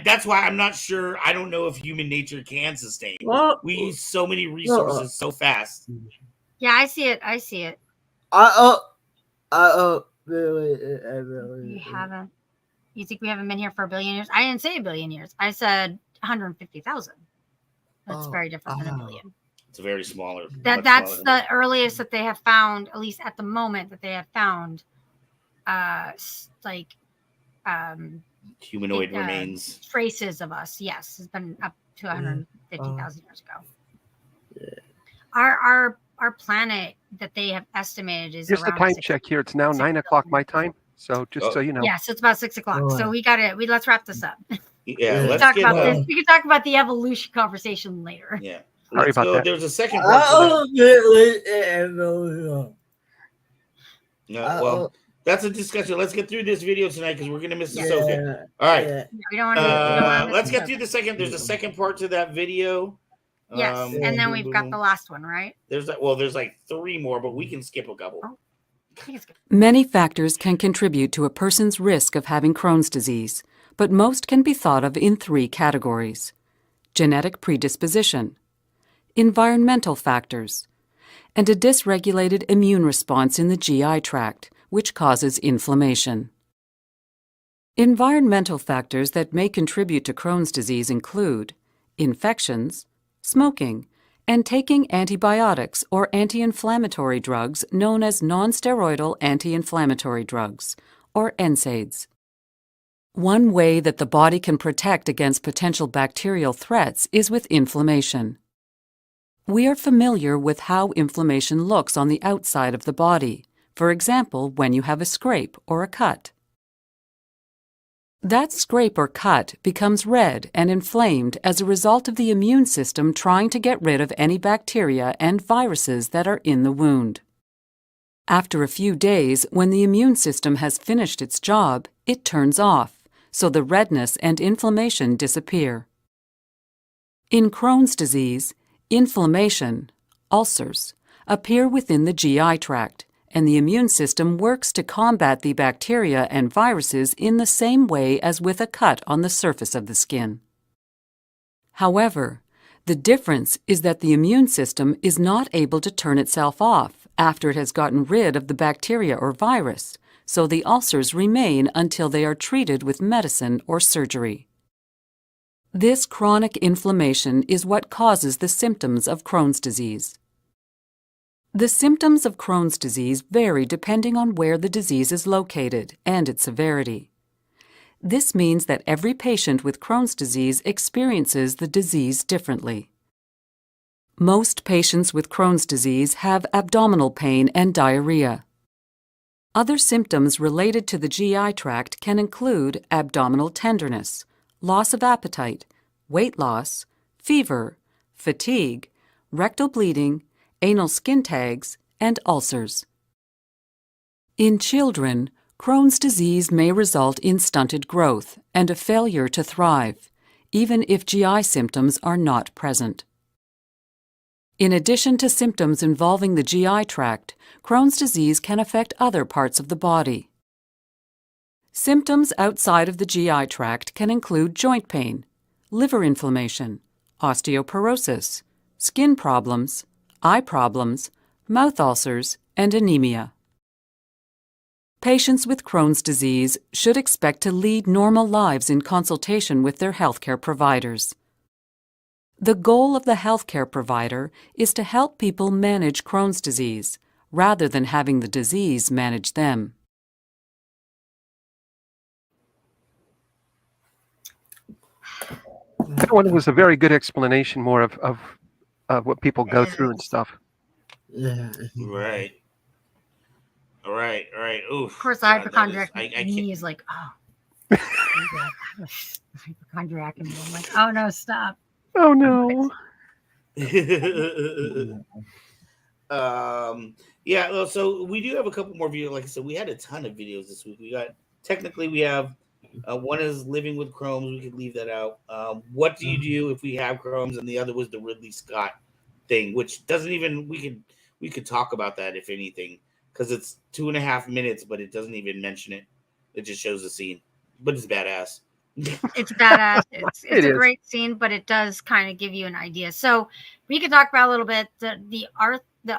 That's why I'm not sure. I don't know if human nature can sustain. We use so many resources so fast. Yeah, I see it. You haven't. You think we haven't been here for 1 billion years? I didn't say 1 billion years. I said 150,000. That's very different than 1 billion. It's a very smaller. That's the earliest that they have found, at least at the moment that they have found, humanoid remains, traces of us. Yes, it's been up to 150,000 years ago. Our planet that they have estimated is just a time check here. It's now 9 o'clock my time. So just so you know. Yeah, so it's about 6 o'clock. So let's wrap this up. Yeah, let's talk about this. We can talk about the evolution conversation later. Yeah. Sorry about that. There's a second part. Well, that's a discussion. Let's get through this video tonight because we're gonna miss the Sophia. All right. We don't want let's get through the second. There's a second part to that video. Yes, and then we've got the last one, right? There's like 3 more, but we can skip a couple. Many factors can contribute to a person's risk of having Crohn's disease, but most can be thought of in 3 categories: genetic predisposition, environmental factors, and a dysregulated immune response in the GI tract, which causes inflammation. Environmental factors that may contribute to Crohn's disease include infections, smoking, and taking antibiotics or anti-inflammatory drugs known as non-steroidal anti-inflammatory drugs, or NSAIDs. One way that the body can protect against potential bacterial threats is with inflammation. We are familiar with how inflammation looks on the outside of the body, for example, when you have a scrape or a cut. That scrape or cut becomes red and inflamed as a result of the immune system trying to get rid of any bacteria and viruses that are in the wound. After a few days, when the immune system has finished its job, it turns off, so the redness and inflammation disappear. In Crohn's disease, inflammation, ulcers, appear within the GI tract, and the immune system works to combat the bacteria and viruses in the same way as with a cut on the surface of the skin. However, the difference is that the immune system is not able to turn itself off after it has gotten rid of the bacteria or virus, so the ulcers remain until they are treated with medicine or surgery. This chronic inflammation is what causes the symptoms of Crohn's disease. The symptoms of Crohn's disease vary depending on where the disease is located and its severity. This means that every patient with Crohn's disease experiences the disease differently. Most patients with Crohn's disease have abdominal pain and diarrhea. Other symptoms related to the GI tract can include abdominal tenderness, loss of appetite, weight loss, fever, fatigue, rectal bleeding, anal skin tags, and ulcers. In children, Crohn's disease may result in stunted growth and a failure to thrive, even if GI symptoms are not present. In addition to symptoms involving the GI tract, Crohn's disease can affect other parts of the body. Symptoms outside of the GI tract can include joint pain, liver inflammation, osteoporosis, skin problems, eye problems, mouth ulcers, and anemia. Patients with Crohn's disease should expect to lead normal lives in consultation with their healthcare providers. The goal of the healthcare provider is to help people manage Crohn's disease, rather than having the disease manage them. That one was a very good explanation more of what people go through and stuff. Yeah. Right. All right. Oof. Of course, the hypochondriac me is like, oh, hypochondriac, and I'm like, oh no, stop. Oh no. Yeah. So we do have a couple more videos. Like I said, we had a ton of videos this week. We have one is living with Crohn's. We could leave that out. What do you do if we have Crohn's? And the other was the Ridley Scott thing, which doesn't even we could talk about that if anything, because it's 2.5 minutes, but it doesn't even mention it. It just shows the scene, but it's badass. It's badass. It's a great scene, but it does kind of give you an idea. So we could talk about a little bit the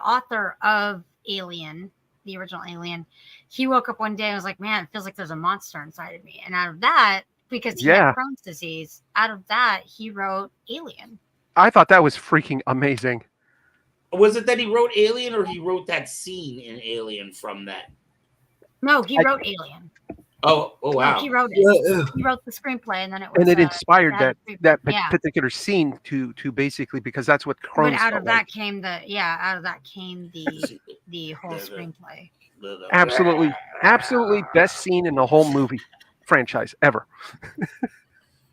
author of Alien, the original Alien. He woke up one day and was like, man, it feels like there's a monster inside of me. And out of that, because he had Crohn's disease, out of that, he wrote Alien. I thought that was freaking amazing. Was it that he wrote Alien, or he wrote that scene in Alien from that? No, he wrote Alien. Oh wow. No, he wrote it. He wrote the screenplay, and then it was. And it inspired that yeah. particular scene to basically, because that's what Crohn's. But out of that came the whole screenplay. Absolutely best scene in the whole movie franchise ever.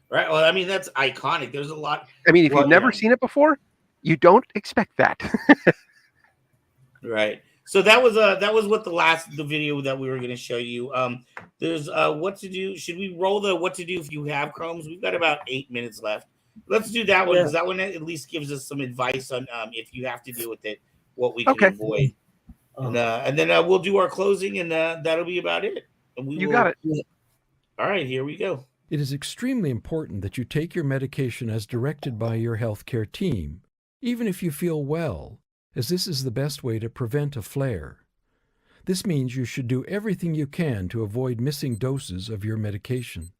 Right. Well, I mean, that's iconic. There's a lot. I mean, if you've never seen it before, you don't expect that. Right. So that was what the video that we were going to show you. There's what to do. Should we roll the what to do if you have Crohn's? We've got about 8 minutes left. Let's do that one, because that one at least gives us some advice on if you have to deal with it, what we can avoid. And then we'll do our closing, and that'll be about it. And you got it. All right, here we go. It is extremely important that you take your medication as directed by your healthcare team, even if you feel well, as this is the best way to prevent a flare. This means you should do everything you can to avoid missing doses of your medication.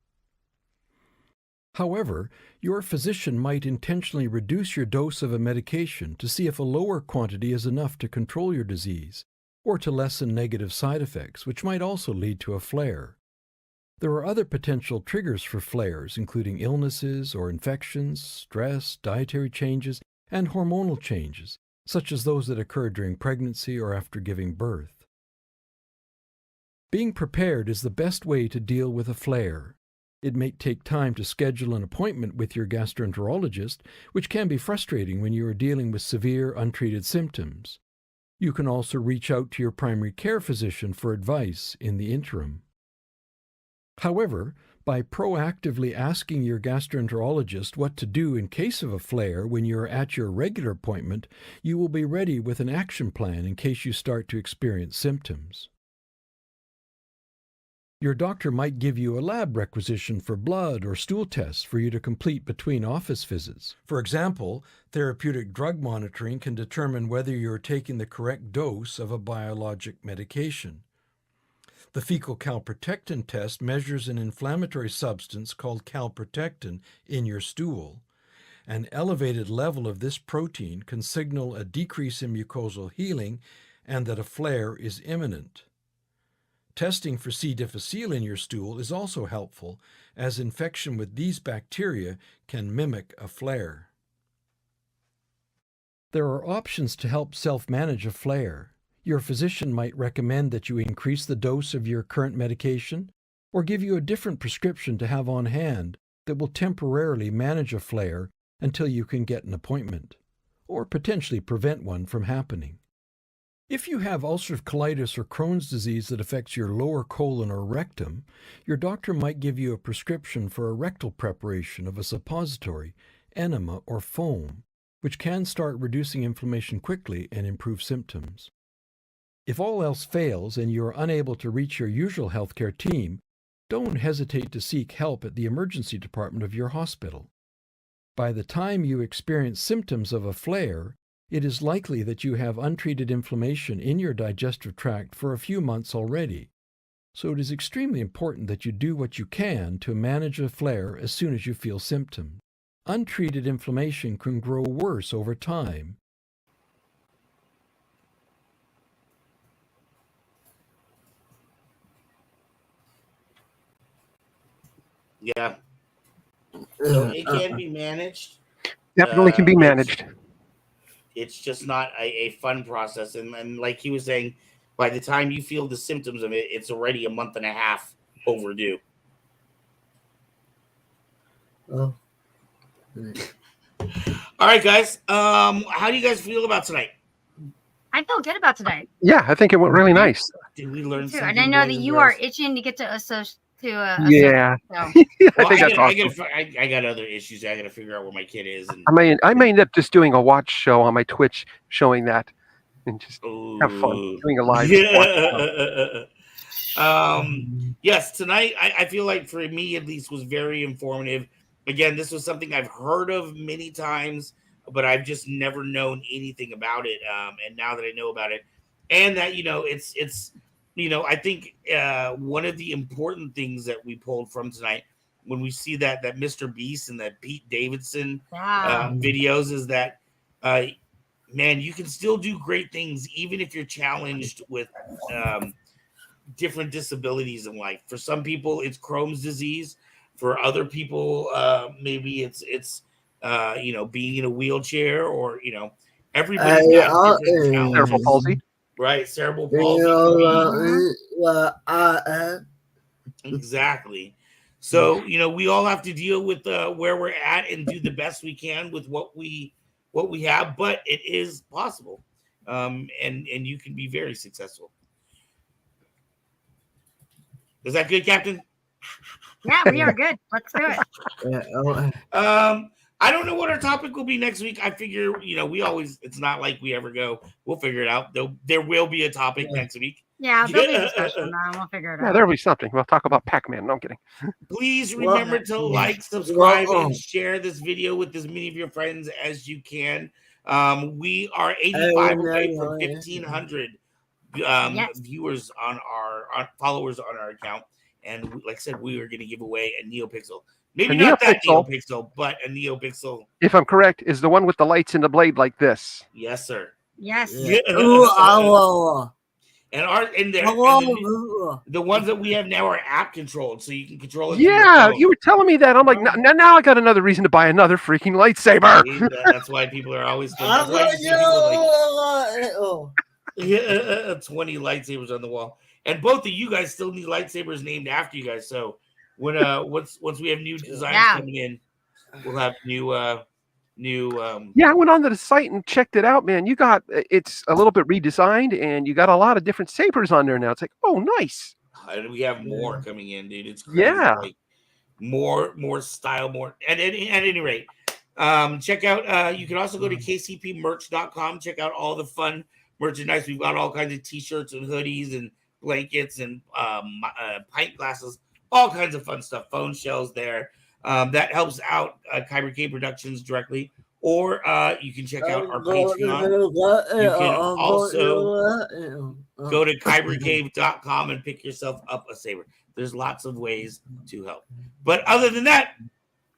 However, your physician might intentionally reduce your dose of a medication to see if a lower quantity is enough to control your disease, or to lessen negative side effects, which might also lead to a flare. There are other potential triggers for flares, including illnesses or infections, stress, dietary changes, and hormonal changes, such as those that occur during pregnancy or after giving birth. Being prepared is the best way to deal with a flare. It may take time to schedule an appointment with your gastroenterologist, which can be frustrating when you are dealing with severe, untreated symptoms. You can also reach out to your primary care physician for advice in the interim. However, by proactively asking your gastroenterologist what to do in case of a flare when you are at your regular appointment, you will be ready with an action plan in case you start to experience symptoms. Your doctor might give you a lab requisition for blood or stool tests for you to complete between office visits. For example, therapeutic drug monitoring can determine whether you are taking the correct dose of a biologic medication. The fecal calprotectin test measures an inflammatory substance called calprotectin in your stool. An elevated level of this protein can signal a decrease in mucosal healing and that a flare is imminent. Testing for C. difficile in your stool is also helpful, as infection with these bacteria can mimic a flare. There are options to help self-manage a flare. Your physician might recommend that you increase the dose of your current medication or give you a different prescription to have on hand that will temporarily manage a flare until you can get an appointment, or potentially prevent one from happening. If you have ulcerative colitis or Crohn's disease that affects your lower colon or rectum, your doctor might give you a prescription for a rectal preparation of a suppository, enema, or foam, which can start reducing inflammation quickly and improve symptoms. If all else fails and you are unable to reach your usual healthcare team, don't hesitate to seek help at the emergency department of your hospital. By the time you experience symptoms of a flare, it is likely that you have untreated inflammation in your digestive tract for a few months already. So it is extremely important that you do what you can to manage a flare as soon as you feel symptoms. Untreated inflammation can grow worse over time. Yeah. So it can be managed. Definitely can be managed. It's just not a fun process. And like he was saying, by the time you feel the symptoms of it, it's already a month and a half overdue. Oh. All right, guys. How do you guys feel about tonight? I feel good about tonight. Yeah, I think it went really nice. Did we learn something? And I know that you are itching to get to Yeah. Well, I think that's awesome. I got other issues. I got to figure out where my kid is. And I may end up just doing a watch show on my Twitch showing that and just have fun doing a live. Yes, tonight I feel like for me at least was very informative. Again, this was something I've heard of many times, but I've just never known anything about it. And now that I know about it, and that it's I think one of the important things that we pulled from tonight when we see that Mr. Beast and that Pete Davidson videos is that man, you can still do great things even if you're challenged with different disabilities in life. For some people, it's Crohn's disease. For other people, maybe it's being in a wheelchair, or everybody's got different challenges. Cerebral palsy. Right, cerebral palsy. Exactly. So we all have to deal with where we're at and do the best we can with what we have. But it is possible, and you can be very successful. Is that good, Captain? Yeah, we are good. Let's do it. I don't know what our topic will be next week. I figure, it's not like we ever go, we'll figure it out. There will be a topic next week. Yeah, there'll be a discussion now. We'll figure it out. Yeah, there'll be something. We'll talk about Pac-Man. No, I'm kidding. Please remember to like, subscribe, and share this video with as many of your friends as you can. We are 85 away from 1,500 viewers on our followers on our account. And like I said, we are going to give away a NeoPixel. Maybe not that NeoPixel, but a NeoPixel. If I'm correct, is the one with the lights and the blade like this. Yes, sir. Yes. Yeah. The ones that we have now are app controlled, so you can control it. Yeah, you were telling me that. I'm like, now I got another reason to buy another freaking lightsaber. That's why people are always 20 lightsabers on the wall. And both of you guys still need lightsabers named after you guys. So when once we have new designs coming in, we'll have new Yeah, I went onto the site and checked it out, man. It's a little bit redesigned, and you got a lot of different sabers on there now. It's like, oh, nice. And we have more coming in, dude. It's crazy. Yeah, like more style, more. At any rate, check out. You can also go to kcpmerch.com. Check out all the fun merchandise. We've got all kinds of t-shirts and hoodies and blankets and pint glasses, all kinds of fun stuff. Phone shells there. That helps out Kyber Cave Productions directly, or you can check out our Patreon. You can also go to kybercave.com and pick yourself up a saber. There's lots of ways to help. But other than that,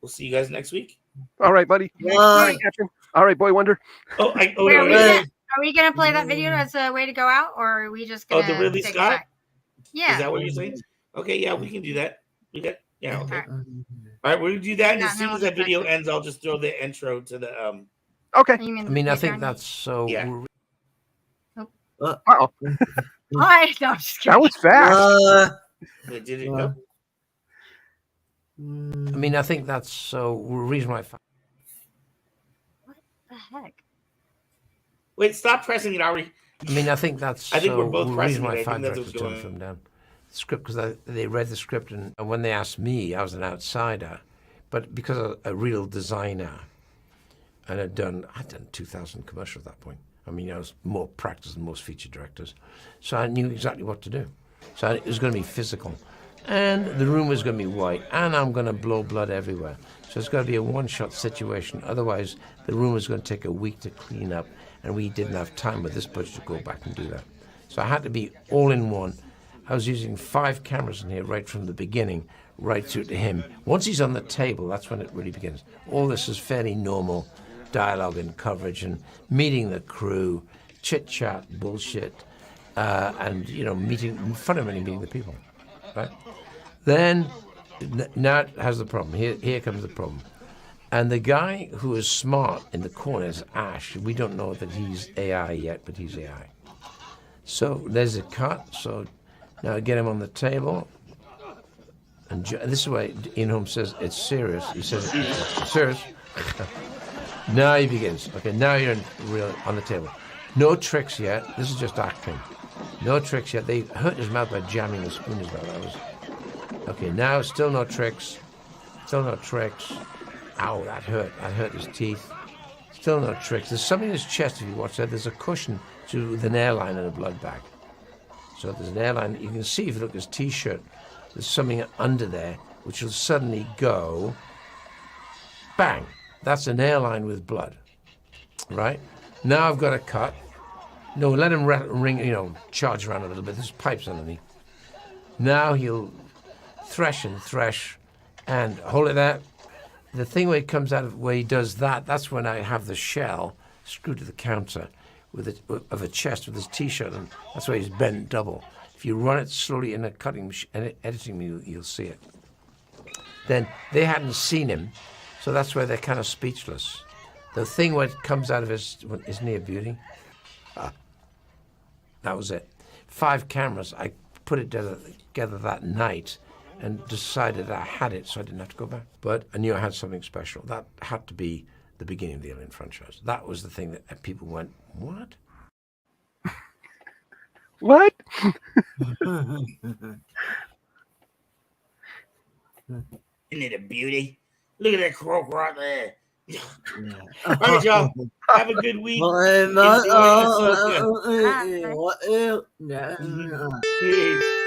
we'll see you guys next week. All right, buddy. All right, Boy Wonder. Are we gonna play that video as a way to go out, or are we just gonna? The Ridley Scott. Yeah. Is that what you're saying? Okay, yeah, we can do that. Okay. All right, we're gonna do that, and as soon as that video ends, I'll just throw the intro to the Okay. I mean, I think that's so. Yeah. Uh-oh. I no, I'm just kidding. That was fast. Did it go? I mean, I think that's the reason why. What the heck? Wait, stop pressing it, Ari. I mean, I think that's I think we're both the pressing reason why it. I 5 think that's what's directors going turned on. them down. The script, because they read the script, and when they asked me, I was an outsider, but because of a real designer, and I'd done 2,000 commercials at that point. I mean, I was more practiced than most feature directors, so I knew exactly what to do. So it was going to be physical, and the room was going to be white, and I'm going to blow blood everywhere. So it's got to be a one-shot situation. Otherwise, the room was going to take a week to clean up, and we didn't have time with this budget to go back and do that. So I had to be all in one. I was using 5 cameras in here right from the beginning, right through to him. Once he's on the table, that's when it really begins. All this is fairly normal dialogue and coverage and meeting the crew, chit-chat, bullshit, and, fundamentally meeting the people, right? Then, now it has the problem. Here comes the problem. And the guy who is smart in the corner is Ash. We don't know that he's AI yet, but he's AI. So there's a cut. So now I get him on the table. And this is why Ian Holmes says it's serious. He says it's serious. Now he begins. Okay, now you're on the table. No tricks yet. This is just acting. No tricks yet. They hurt his mouth by jamming the spoon as well. Okay, now still no tricks. Still no tricks. Ow, that hurt. That hurt his teeth. Still no tricks. There's something in his chest, if you watch that. There's a cushion with an airline and a blood bag. So there's an airline. You can see if you look at his T-shirt, there's something under there which will suddenly go, bang. That's an airline with blood, right? Now I've got a cut. No, let him ring, charge around a little bit. There's pipes underneath. Now he'll thresh and hold it there. The thing where he comes out where he does that, that's when I have the shell screwed to the counter of a chest with his T-shirt, and that's why he's bent double. If you run it slowly in a editing, you'll see it. Then they hadn't seen him, so that's why they're kind of speechless. The thing where it comes out of isn't he a beauty? That was it. 5 cameras. I put it together that night and decided I had it, so I didn't have to go back. But I knew I had something special. That had to be the beginning of the Alien franchise. That was the thing that people went, what? What? Isn't it a beauty? Look at that croak right there. All right, y'all. Have a good week. Peace.